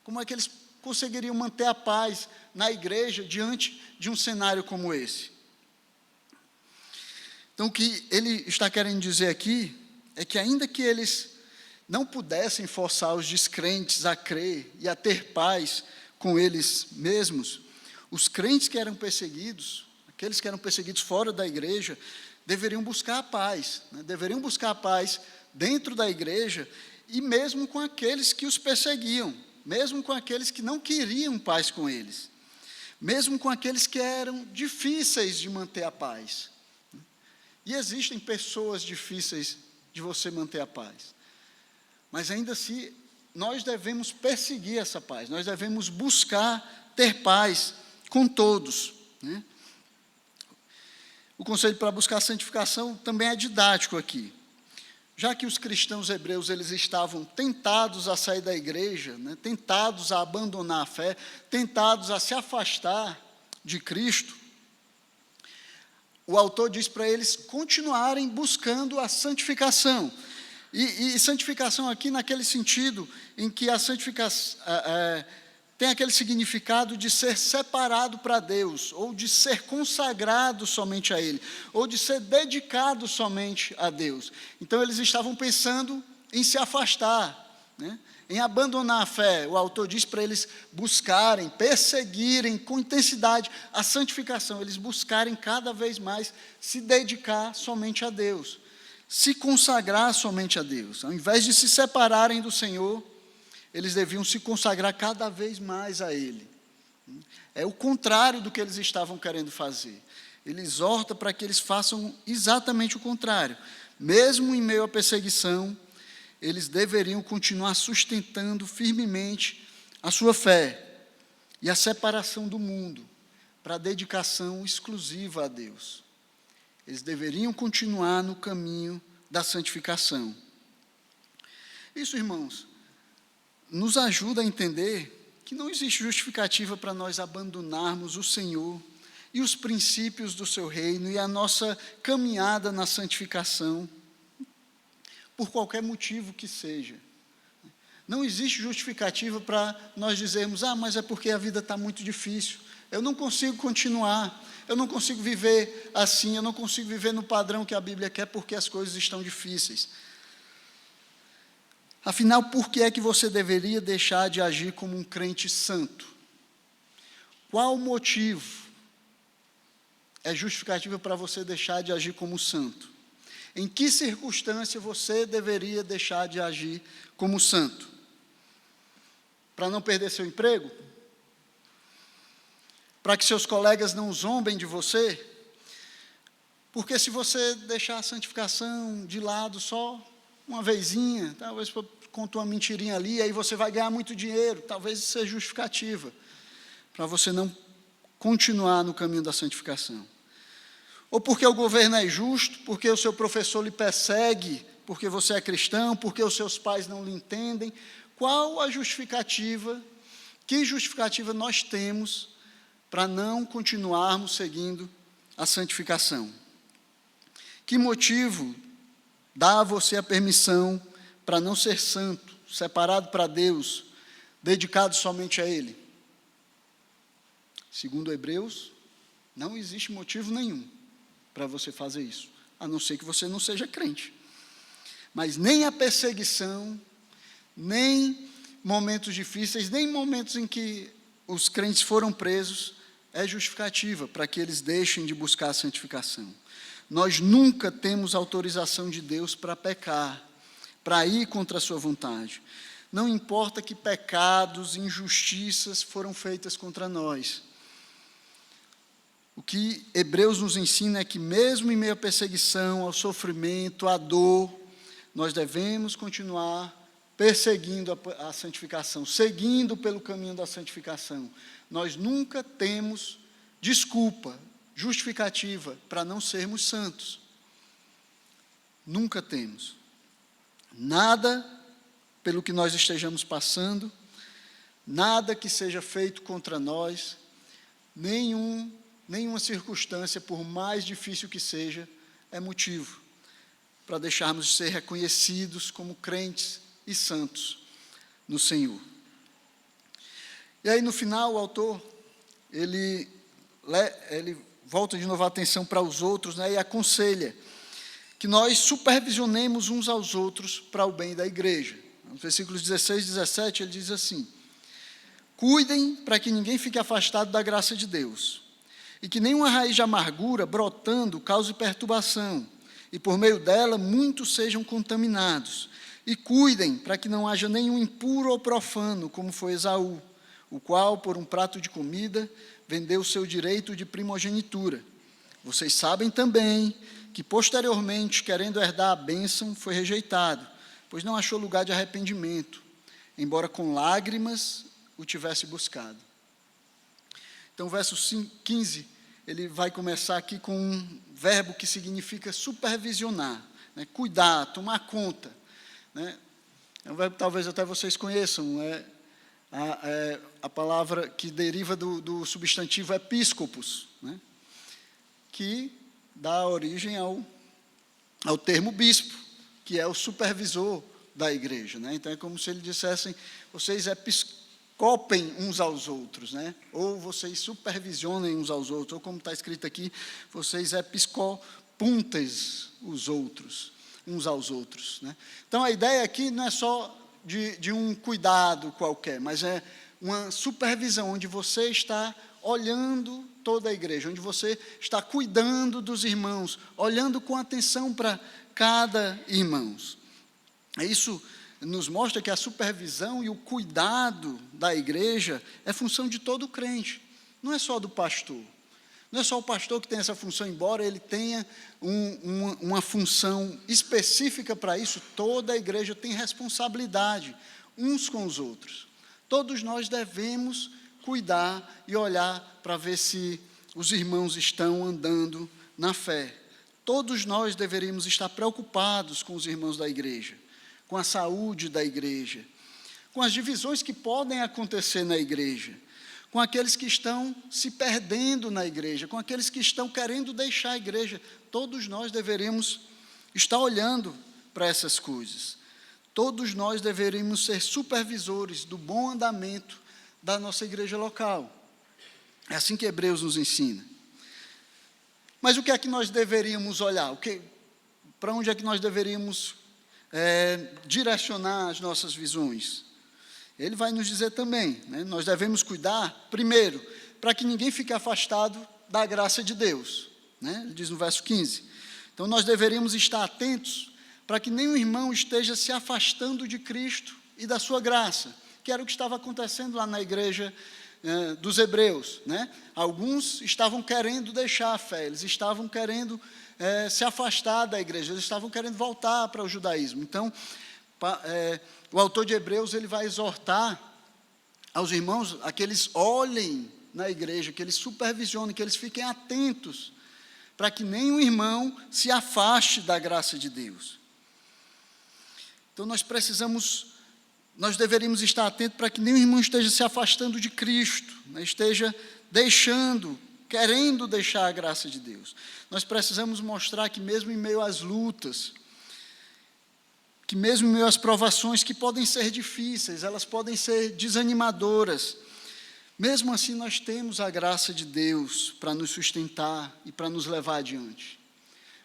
A: Como é que eles conseguiriam manter a paz na igreja diante de um cenário como esse? Então, o que ele está querendo dizer aqui é que, ainda que eles não pudessem forçar os descrentes a crer e a ter paz com eles mesmos, os crentes que eram perseguidos, aqueles que eram perseguidos fora da igreja, deveriam buscar a paz, né? Deveriam buscar a paz dentro da igreja e mesmo com aqueles que os perseguiam, mesmo com aqueles que não queriam paz com eles, mesmo com aqueles que eram difíceis de manter a paz. E existem pessoas difíceis de você manter a paz. Mas ainda assim, nós devemos perseguir essa paz, nós devemos buscar ter paz com todos, né? O conselho para buscar a santificação também é didático aqui. Já que os cristãos hebreus eles estavam tentados a sair da igreja, né, tentados a abandonar a fé, tentados a se afastar de Cristo, o autor diz para eles continuarem buscando a santificação. E santificação aqui naquele sentido em que a santificação tem aquele significado de ser separado para Deus, ou de ser consagrado somente a Ele, ou de ser dedicado somente a Deus. Então eles estavam pensando em se afastar, né? Em abandonar a fé. O autor diz para eles buscarem, perseguirem com intensidade a santificação, eles buscarem cada vez mais se dedicar somente a Deus, se consagrar somente a Deus. Ao invés de se separarem do Senhor, eles deviam se consagrar cada vez mais a Ele. É o contrário do que eles estavam querendo fazer. Ele exorta para que eles façam exatamente o contrário. Mesmo em meio à perseguição, eles deveriam continuar sustentando firmemente a sua fé e a separação do mundo para a dedicação exclusiva a Deus. Eles deveriam continuar no caminho da santificação. Isso, irmãos, nos ajuda a entender que não existe justificativa para nós abandonarmos o Senhor e os princípios do seu reino e a nossa caminhada na santificação, por qualquer motivo que seja. Não existe justificativa para nós dizermos, mas é porque a vida está muito difícil, eu não consigo continuar, eu não consigo viver assim, eu não consigo viver no padrão que a Bíblia quer porque as coisas estão difíceis. Afinal, por que é que você deveria deixar de agir como um crente santo? Qual o motivo é justificativa para você deixar de agir como santo? Em que circunstância você deveria deixar de agir como santo? Para não perder seu emprego? Para que seus colegas não zombem de você? Porque se você deixar a santificação de lado só uma vezinha, talvez conta uma mentirinha ali, aí você vai ganhar muito dinheiro, talvez isso seja justificativa para você não continuar no caminho da santificação. Ou porque o governo é justo, porque o seu professor lhe persegue, porque você é cristão, porque os seus pais não lhe entendem. Qual a justificativa, que justificativa nós temos para não continuarmos seguindo a santificação? Que motivo dá a você a permissão para não ser santo, separado para Deus, dedicado somente a Ele? Segundo Hebreus, não existe motivo nenhum para você fazer isso, a não ser que você não seja crente. Mas nem a perseguição, nem momentos difíceis, nem momentos em que os crentes foram presos, é justificativa para que eles deixem de buscar a santificação. Nós nunca temos autorização de Deus para pecar, para ir contra a sua vontade. Não importa que pecados, injustiças foram feitas contra nós. O que Hebreus nos ensina é que mesmo em meio à perseguição, ao sofrimento, à dor, nós devemos continuar perseguindo a santificação, seguindo pelo caminho da santificação. Nós nunca temos desculpa, justificativa para não sermos santos. Nunca temos. Nada pelo que nós estejamos passando, nada que seja feito contra nós, nenhuma circunstância, por mais difícil que seja, é motivo para deixarmos de ser reconhecidos como crentes e santos no Senhor. E aí, no final, o autor, ele volta de novo a atenção para os outros, né, e aconselha que nós supervisionemos uns aos outros para o bem da igreja. Nos versículos 16 e 17, ele diz assim: cuidem para que ninguém fique afastado da graça de Deus, e que nenhuma raiz de amargura brotando cause perturbação, e por meio dela muitos sejam contaminados. E cuidem para que não haja nenhum impuro ou profano, como foi Esaú, o qual, por um prato de comida, vendeu o seu direito de primogenitura. Vocês sabem também que, posteriormente, querendo herdar a bênção, foi rejeitado, pois não achou lugar de arrependimento, embora com lágrimas o tivesse buscado. Então, o verso 15, ele vai começar aqui com um verbo que significa supervisionar, né, cuidar, tomar conta. Né? É um verbo que talvez até vocês conheçam, a palavra que deriva do substantivo episcopos, né? Que dá origem ao termo bispo, que é o supervisor da igreja. Né? Então, é como se eles dissessem: vocês episcopem uns aos outros, né? Ou vocês supervisionem uns aos outros, ou como está escrito aqui, vocês episcopuntes os outros, uns aos outros. Né? Então, a ideia aqui não é só de um cuidado qualquer, mas é uma supervisão, onde você está olhando toda a igreja, onde você está cuidando dos irmãos, olhando com atenção para cada irmão. Isso nos mostra que a supervisão e o cuidado da igreja é função de todo crente, não é só do pastor. Não é só o pastor que tem essa função, embora ele tenha uma função específica para isso, toda a igreja tem responsabilidade uns com os outros. Todos nós devemos cuidar e olhar para ver se os irmãos estão andando na fé. Todos nós deveríamos estar preocupados com os irmãos da igreja, com a saúde da igreja, com as divisões que podem acontecer na igreja, com aqueles que estão se perdendo na igreja, com aqueles que estão querendo deixar a igreja. Todos nós deveríamos estar olhando para essas coisas. Todos nós deveríamos ser supervisores do bom andamento da nossa igreja local. É assim que Hebreus nos ensina. Mas o que é que nós deveríamos olhar? Para onde é que nós deveríamos direcionar as nossas visões? Ele vai nos dizer também, né? Nós devemos cuidar, primeiro, para que ninguém fique afastado da graça de Deus. Né? Ele diz no verso 15. Então, nós deveríamos estar atentos para que nenhum irmão esteja se afastando de Cristo e da sua graça, que era o que estava acontecendo lá na igreja dos Hebreus. Né? Alguns estavam querendo deixar a fé, eles estavam querendo se afastar da igreja, eles estavam querendo voltar para o judaísmo. Então, o autor de Hebreus, ele vai exortar aos irmãos a que eles olhem na igreja, que eles supervisionem, que eles fiquem atentos, para que nenhum irmão se afaste da graça de Deus. Então, nós deveríamos estar atentos para que nenhum irmão esteja se afastando de Cristo, né? Esteja querendo deixar a graça de Deus. Nós precisamos mostrar que mesmo em meio às lutas, que mesmo em meio às provações que podem ser difíceis, elas podem ser desanimadoras, mesmo assim nós temos a graça de Deus para nos sustentar e para nos levar adiante.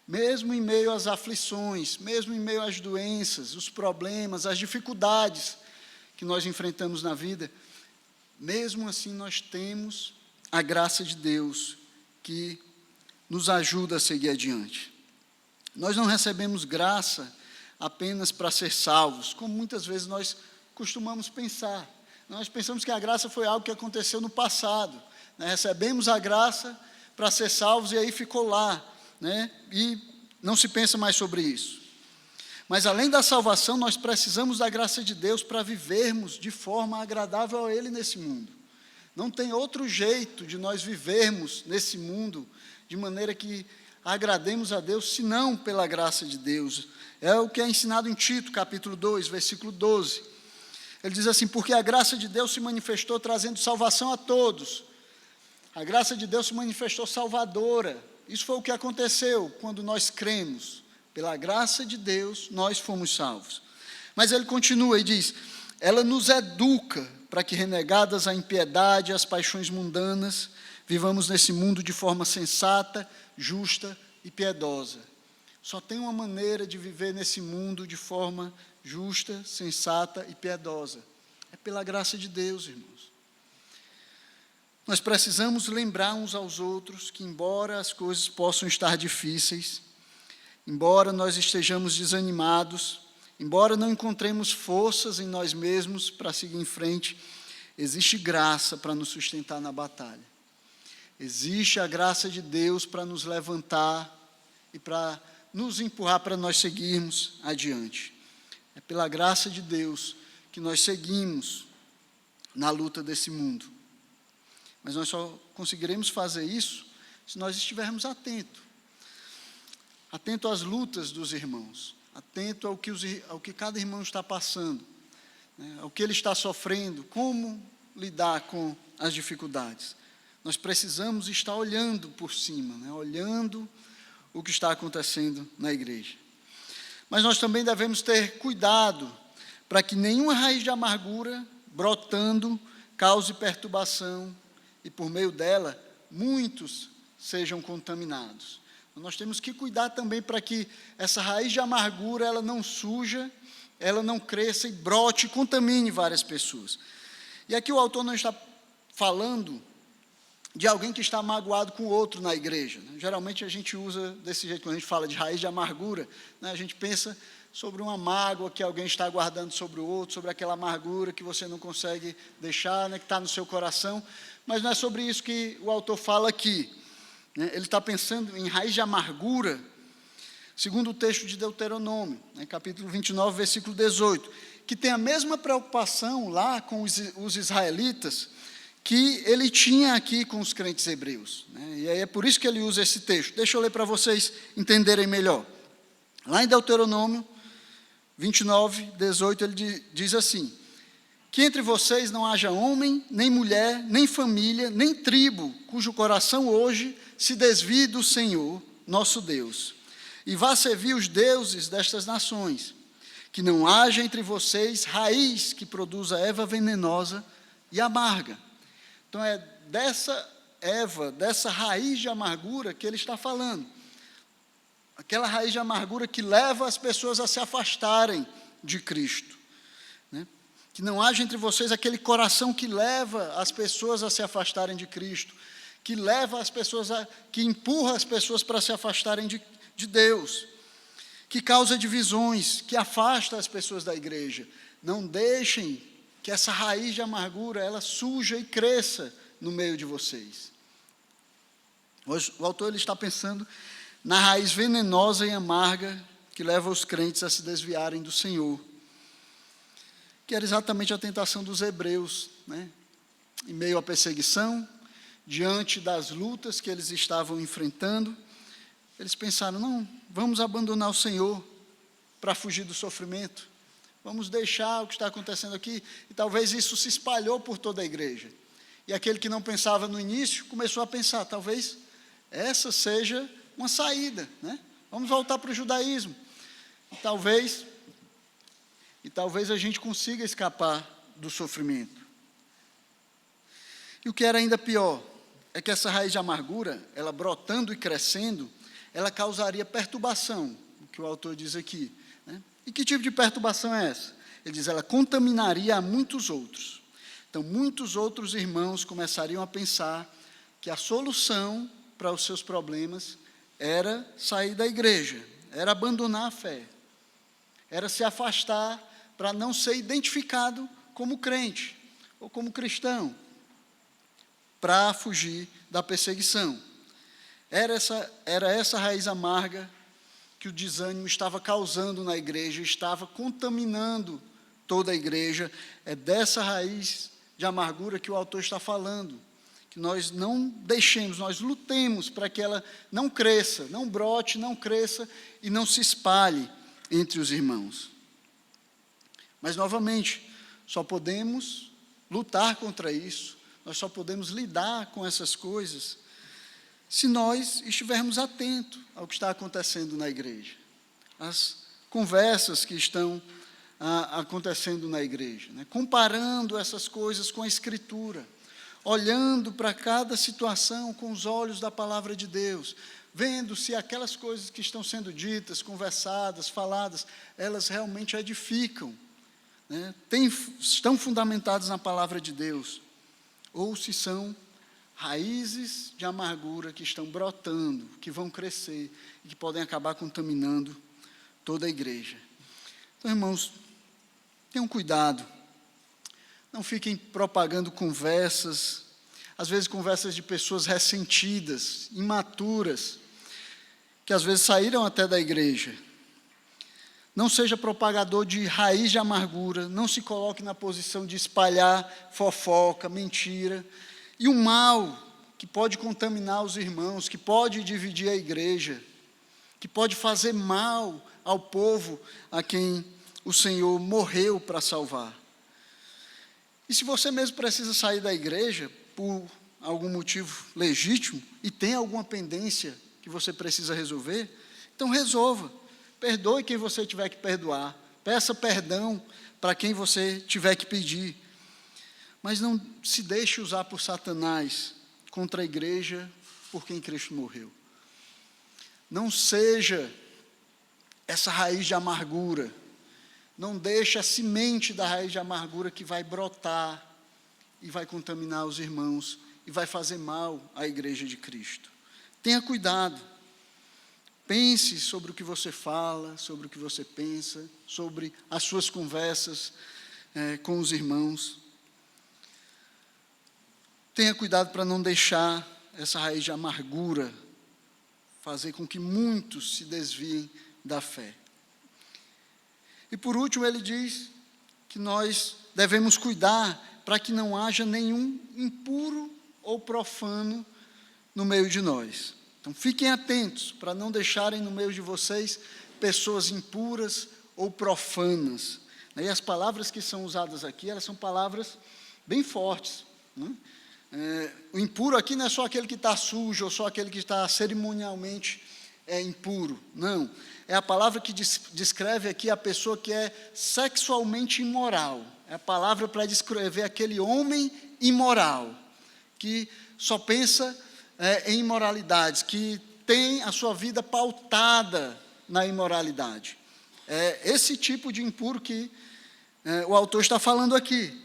A: Mesmo em meio às aflições, mesmo em meio às doenças, os problemas, as dificuldades que nós enfrentamos na vida, mesmo assim nós temos a graça de Deus que nos ajuda a seguir adiante. Nós não recebemos graça apenas para ser salvos, como muitas vezes nós costumamos pensar. Nós pensamos que a graça foi algo que aconteceu no passado, né? Recebemos a graça para ser salvos e aí ficou lá, né? E não se pensa mais sobre isso. Mas além da salvação, nós precisamos da graça de Deus para vivermos de forma agradável a Ele nesse mundo. Não tem outro jeito de nós vivermos nesse mundo de maneira que agrademos a Deus, senão pela graça de Deus. É o que é ensinado em Tito, capítulo 2, versículo 12. Ele diz assim: porque a graça de Deus se manifestou trazendo salvação a todos. A graça de Deus se manifestou salvadora. Isso foi o que aconteceu quando nós cremos. Pela graça de Deus, nós fomos salvos. Mas ele continua e diz: ela nos educa para que, renegadas a impiedade e as paixões mundanas, vivamos nesse mundo de forma sensata, justa e piedosa. Só tem uma maneira de viver nesse mundo de forma justa, sensata e piedosa. É pela graça de Deus, irmãos. Nós precisamos lembrar uns aos outros que, embora as coisas possam estar difíceis, embora nós estejamos desanimados, embora não encontremos forças em nós mesmos para seguir em frente, existe graça para nos sustentar na batalha. Existe a graça de Deus para nos levantar e para nos empurrar para nós seguirmos adiante. É pela graça de Deus que nós seguimos na luta desse mundo. Mas nós só conseguiremos fazer isso se nós estivermos atentos. Atento às lutas dos irmãos. Atento ao que cada irmão está passando, né, ao que ele está sofrendo, como lidar com as dificuldades. Nós precisamos estar olhando por cima, né, olhando o que está acontecendo na igreja. Mas nós também devemos ter cuidado para que nenhuma raiz de amargura brotando cause perturbação e por meio dela muitos sejam contaminados. Nós temos que cuidar também para que essa raiz de amargura ela não suja, ela não cresça e brote e contamine várias pessoas. E aqui o autor não está falando de alguém que está magoado com o outro na igreja, né? Geralmente a gente usa desse jeito, quando a gente fala de raiz de amargura, né? A gente pensa sobre uma mágoa que alguém está guardando sobre o outro, sobre aquela amargura que você não consegue deixar, né? Que está no seu coração, mas não é sobre isso que o autor fala aqui, né? Ele está pensando em raiz de amargura, segundo o texto de Deuteronômio, né? Capítulo 29, versículo 18, que tem a mesma preocupação lá com os israelitas, que ele tinha aqui com os crentes hebreus, né? E aí é por isso que ele usa esse texto. Deixa eu ler para vocês entenderem melhor. Lá em Deuteronômio 29, 18, ele diz assim: que entre vocês não haja homem, nem mulher, nem família, nem tribo, cujo coração hoje se desvie do Senhor, nosso Deus, e vá servir os deuses destas nações, que não haja entre vocês raiz que produza erva venenosa e amarga. Então é dessa erva, dessa raiz de amargura que ele está falando. Aquela raiz de amargura que leva as pessoas a se afastarem de Cristo, né? Que não haja entre vocês aquele coração que leva as pessoas a se afastarem de Cristo, que leva as pessoas que empurra as pessoas para se afastarem de Deus, que causa divisões, que afasta as pessoas da igreja. Não deixem que essa raiz de amargura, ela suja e cresça no meio de vocês. Hoje, o autor ele está pensando na raiz venenosa e amarga que leva os crentes a se desviarem do Senhor, que era exatamente a tentação dos hebreus, né? Em meio à perseguição, diante das lutas que eles estavam enfrentando, eles pensaram: não, vamos abandonar o Senhor para fugir do sofrimento. Vamos deixar o que está acontecendo aqui, e talvez isso se espalhou por toda a igreja. E aquele que não pensava no início começou a pensar, talvez essa seja uma saída, né? Vamos voltar para o judaísmo. E talvez a gente consiga escapar do sofrimento. E o que era ainda pior é que essa raiz de amargura, ela brotando e crescendo, ela causaria perturbação, o que o autor diz aqui, né? E que tipo de perturbação é essa? Ele diz, ela contaminaria a muitos outros. Então, muitos outros irmãos começariam a pensar que a solução para os seus problemas era sair da igreja, era abandonar a fé, era se afastar para não ser identificado como crente ou como cristão, para fugir da perseguição. Era essa raiz amarga que o desânimo estava causando na igreja, estava contaminando toda a igreja. É dessa raiz de amargura que o autor está falando, que nós não deixemos, nós lutemos para que ela não cresça, não brote, não cresça e não se espalhe entre os irmãos. Mas, novamente, só podemos lutar contra isso, nós só podemos lidar com essas coisas se nós estivermos atentos ao que está acontecendo na igreja, as conversas que estão acontecendo na igreja, né? Comparando essas coisas com a Escritura, olhando para cada situação com os olhos da palavra de Deus, vendo se aquelas coisas que estão sendo ditas, conversadas, faladas, elas realmente edificam, né? Estão fundamentadas na palavra de Deus, ou se são raízes de amargura que estão brotando, que vão crescer e que podem acabar contaminando toda a igreja. Então, irmãos, tenham cuidado, não fiquem propagando conversas, às vezes conversas de pessoas ressentidas, imaturas, que às vezes saíram até da igreja. Não seja propagador de raiz de amargura, não se coloque na posição de espalhar fofoca, mentira, e o mal que pode contaminar os irmãos, que pode dividir a igreja, que pode fazer mal ao povo a quem o Senhor morreu para salvar. E se você mesmo precisa sair da igreja por algum motivo legítimo e tem alguma pendência que você precisa resolver, então resolva. Perdoe quem você tiver que perdoar. Peça perdão para quem você tiver que pedir. Mas não se deixe usar por Satanás contra a igreja por quem Cristo morreu. Não seja essa raiz de amargura. Não deixe a semente da raiz de amargura que vai brotar e vai contaminar os irmãos e vai fazer mal à igreja de Cristo. Tenha cuidado. Pense sobre o que você fala, sobre o que você pensa, sobre as suas conversas com os irmãos. Tenha cuidado para não deixar essa raiz de amargura fazer com que muitos se desviem da fé. E por último, ele diz que nós devemos cuidar para que não haja nenhum impuro ou profano no meio de nós. Então, fiquem atentos para não deixarem no meio de vocês pessoas impuras ou profanas. E as palavras que são usadas aqui, elas são palavras bem fortes, né? O impuro aqui não é só aquele que está sujo ou só aquele que está cerimonialmente impuro, não. É a palavra que descreve aqui a pessoa que é sexualmente imoral. É a palavra para descrever aquele homem imoral, que só pensa em imoralidades, que tem a sua vida pautada na imoralidade. É esse tipo de impuro que o autor está falando aqui.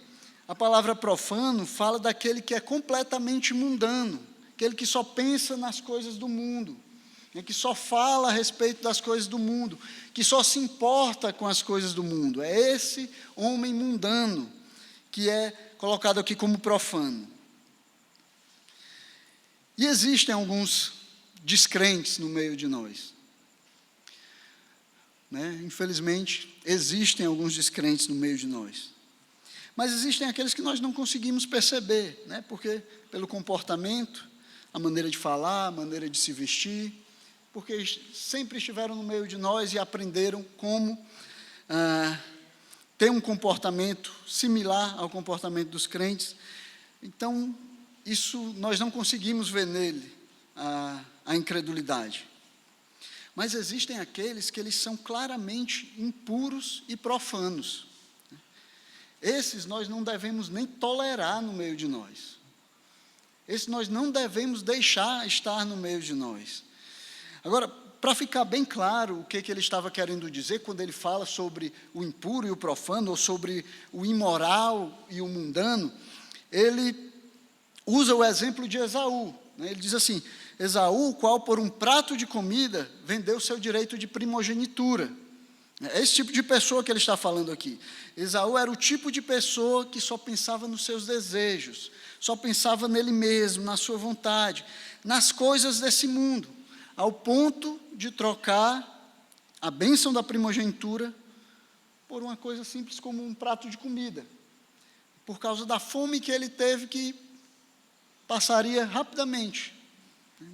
A: A palavra profano fala daquele que é completamente mundano, aquele que só pensa nas coisas do mundo, que só fala a respeito das coisas do mundo, que só se importa com as coisas do mundo. É esse homem mundano que é colocado aqui como profano. E existem alguns descrentes no meio de nós, né? Infelizmente, existem alguns descrentes no meio de nós. Mas existem aqueles que nós não conseguimos perceber, né? Porque pelo comportamento, a maneira de falar, a maneira de se vestir, porque sempre estiveram no meio de nós e aprenderam como ter um comportamento similar ao comportamento dos crentes. Então, isso nós não conseguimos ver nele a incredulidade. Mas existem aqueles que eles são claramente impuros e profanos. Esses nós não devemos nem tolerar no meio de nós. Esses nós não devemos deixar estar no meio de nós. Agora, para ficar bem claro o que ele estava querendo dizer quando ele fala sobre o impuro e o profano, ou sobre o imoral e o mundano, ele usa o exemplo de Esaú. Ele diz assim: Esaú, o qual por um prato de comida vendeu seu direito de primogenitura. É esse tipo de pessoa que ele está falando aqui. Esaú era o tipo de pessoa que só pensava nos seus desejos, só pensava nele mesmo, na sua vontade, nas coisas desse mundo, ao ponto de trocar a bênção da primogenitura por uma coisa simples como um prato de comida, por causa da fome que ele teve, que passaria rapidamente,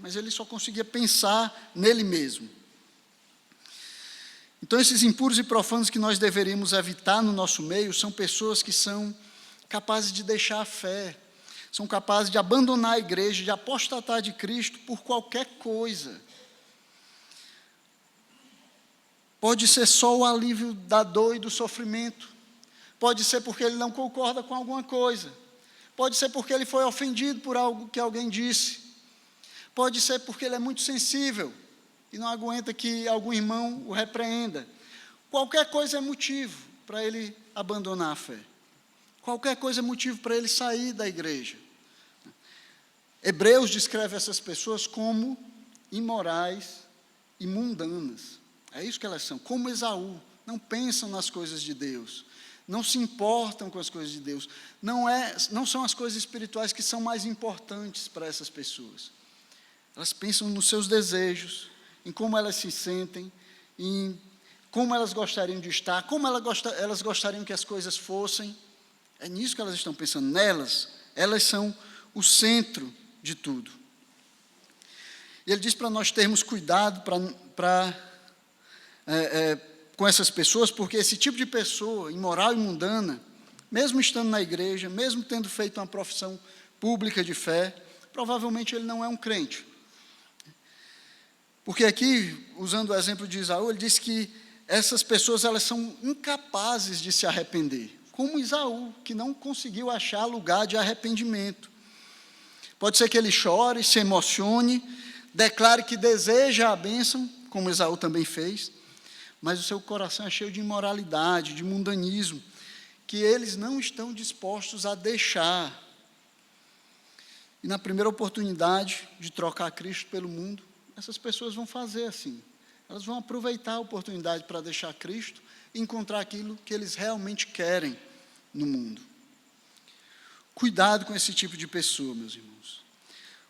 A: mas ele só conseguia pensar nele mesmo. Então, esses impuros e profanos que nós deveríamos evitar no nosso meio são pessoas que são capazes de deixar a fé, são capazes de abandonar a igreja, de apostatar de Cristo por qualquer coisa. Pode ser só o alívio da dor e do sofrimento, pode ser porque ele não concorda com alguma coisa, pode ser porque ele foi ofendido por algo que alguém disse, pode ser porque ele é muito sensível e não aguenta que algum irmão o repreenda. Qualquer coisa é motivo para ele abandonar a fé. Qualquer coisa é motivo para ele sair da igreja. Hebreus descreve essas pessoas como imorais e mundanas. É isso que elas são, como Esaú. Não pensam nas coisas de Deus, não se importam com as coisas de Deus. Não são as coisas espirituais que são mais importantes para essas pessoas. Elas pensam nos seus desejos, em como elas se sentem, em como elas gostariam de estar, como elas gostariam que as coisas fossem. É nisso que elas estão pensando, nelas. Elas são o centro de tudo. E ele diz para nós termos cuidado com essas pessoas, porque esse tipo de pessoa, imoral e mundana, mesmo estando na igreja, mesmo tendo feito uma profissão pública de fé, provavelmente ele não é um crente. Porque aqui, usando o exemplo de Esaú, ele diz que essas pessoas elas são incapazes de se arrepender, como Esaú, que não conseguiu achar lugar de arrependimento. Pode ser que ele chore, se emocione, declare que deseja a bênção, como Esaú também fez, mas o seu coração é cheio de imoralidade, de mundanismo, que eles não estão dispostos a deixar. E na primeira oportunidade de trocar Cristo pelo mundo, essas pessoas vão fazer assim. Elas vão aproveitar a oportunidade para deixar Cristo e encontrar aquilo que eles realmente querem no mundo. Cuidado com esse tipo de pessoa, meus irmãos.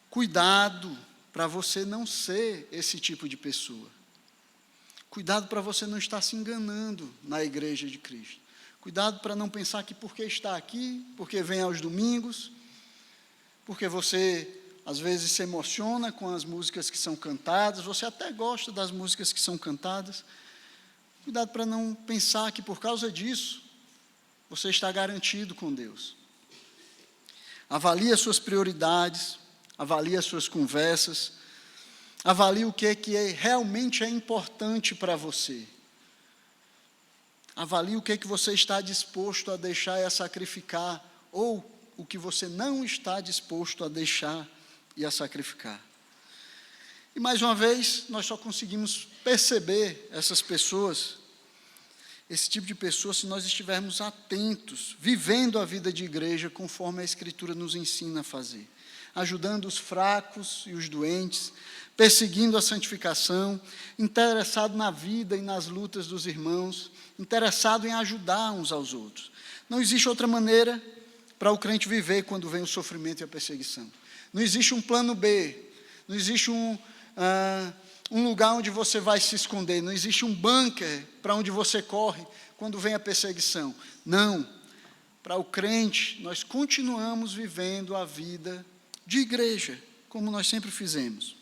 A: Cuidado para você não ser esse tipo de pessoa. Cuidado para você não estar se enganando na igreja de Cristo. Cuidado para não pensar que porque está aqui, porque vem aos domingos, porque você às vezes se emociona com as músicas que são cantadas, você até gosta das músicas que são cantadas. Cuidado para não pensar que por causa disso, você está garantido com Deus. Avalie as suas prioridades, avalie as suas conversas, avalie o que realmente é importante para você. Avalie o que você está disposto a deixar e a sacrificar, ou o que você não está disposto a deixar e a sacrificar. E mais uma vez, nós só conseguimos perceber essas pessoas, esse tipo de pessoas, se nós estivermos atentos, vivendo a vida de igreja conforme a Escritura nos ensina a fazer, ajudando os fracos e os doentes, perseguindo a santificação, interessado na vida e nas lutas dos irmãos, interessado em ajudar uns aos outros. Não existe outra maneira para o crente viver quando vem o sofrimento e a perseguição. Não existe um plano B, não existe um lugar onde você vai se esconder, não existe um bunker para onde você corre quando vem a perseguição. Não, para o crente, nós continuamos vivendo a vida de igreja, como nós sempre fizemos.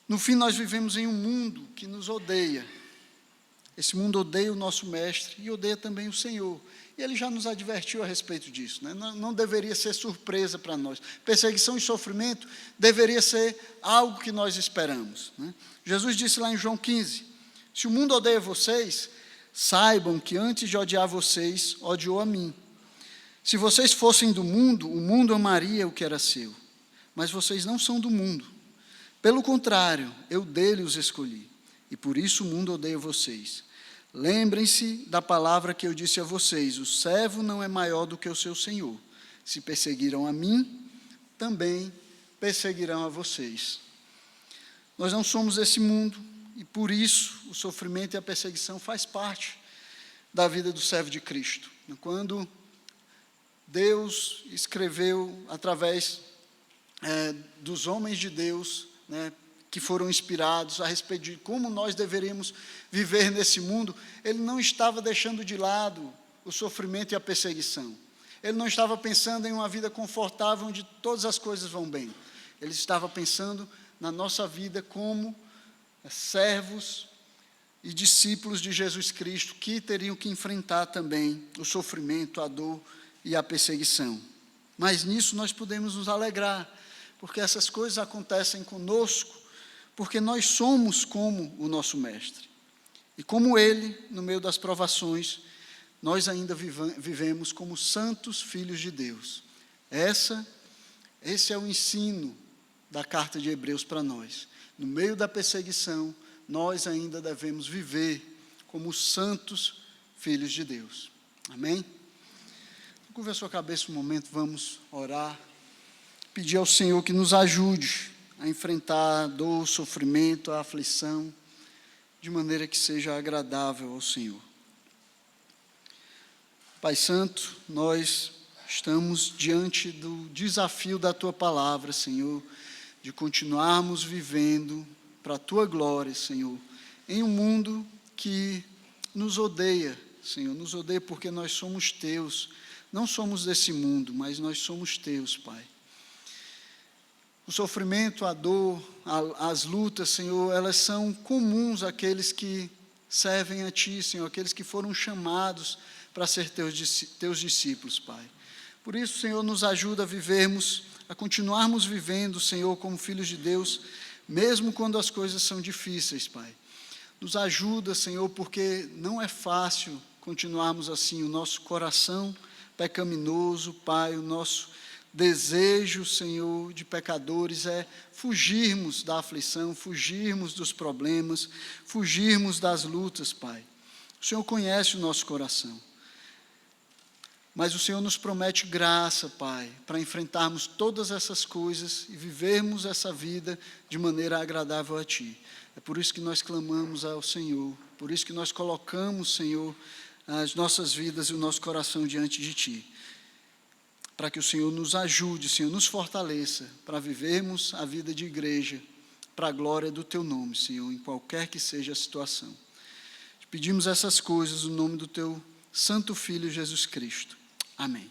A: No fim, nós vivemos em um mundo que nos odeia. Esse mundo odeia o nosso mestre e odeia também o Senhor. E ele já nos advertiu a respeito disso, né? Não deveria ser surpresa para nós. Perseguição e sofrimento deveria ser algo que nós esperamos, né? Jesus disse lá em João 15, se o mundo odeia vocês, saibam que antes de odiar vocês, odiou a mim. Se vocês fossem do mundo, o mundo amaria o que era seu. Mas vocês não são do mundo. Pelo contrário, eu dele os escolhi. E por isso o mundo odeia vocês. Lembrem-se da palavra que eu disse a vocês: o servo não é maior do que o seu senhor. Se perseguiram a mim, também perseguirão a vocês. Nós não somos desse mundo, e por isso o sofrimento e a perseguição faz parte da vida do servo de Cristo. Quando Deus escreveu através dos homens de Deus, né, que foram inspirados a respeito de como nós deveríamos viver nesse mundo, ele não estava deixando de lado o sofrimento e a perseguição. Ele não estava pensando em uma vida confortável onde todas as coisas vão bem. Ele estava pensando na nossa vida como servos e discípulos de Jesus Cristo, que teriam que enfrentar também o sofrimento, a dor e a perseguição. Mas nisso nós podemos nos alegrar, porque essas coisas acontecem conosco, porque nós somos como o nosso mestre. E como ele, no meio das provações, nós ainda vivemos como santos filhos de Deus. Esse é o ensino da carta de Hebreus para nós. No meio da perseguição, nós ainda devemos viver como santos filhos de Deus. Amém? Curva a sua cabeça um momento, vamos orar. Pedir ao Senhor que nos ajude a enfrentar a dor, o sofrimento, a aflição, de maneira que seja agradável ao Senhor. Pai Santo, nós estamos diante do desafio da Tua palavra, Senhor, de continuarmos vivendo para a Tua glória, Senhor, em um mundo que nos odeia, Senhor, nos odeia porque nós somos Teus, não somos desse mundo, mas nós somos Teus, Pai. O sofrimento, a dor, as lutas, Senhor, elas são comuns àqueles que servem a Ti, Senhor, aqueles que foram chamados para ser Teus discípulos, Pai. Por isso, Senhor, nos ajuda a continuarmos vivendo, Senhor, como filhos de Deus, mesmo quando as coisas são difíceis, Pai. Nos ajuda, Senhor, porque não é fácil continuarmos assim, o nosso coração pecaminoso, Pai, o nosso desejo, Senhor, de pecadores é fugirmos da aflição, fugirmos dos problemas, fugirmos das lutas, Pai. O Senhor conhece o nosso coração, mas o Senhor nos promete graça, Pai, para enfrentarmos todas essas coisas e vivermos essa vida de maneira agradável a Ti. É por isso que nós clamamos ao Senhor, por isso que nós colocamos, Senhor, as nossas vidas e o nosso coração diante de Ti, para que o Senhor nos ajude, Senhor, nos fortaleça, para vivermos a vida de igreja, para a glória do Teu nome, Senhor, em qualquer que seja a situação. Te pedimos essas coisas no nome do Teu Santo Filho Jesus Cristo. Amém.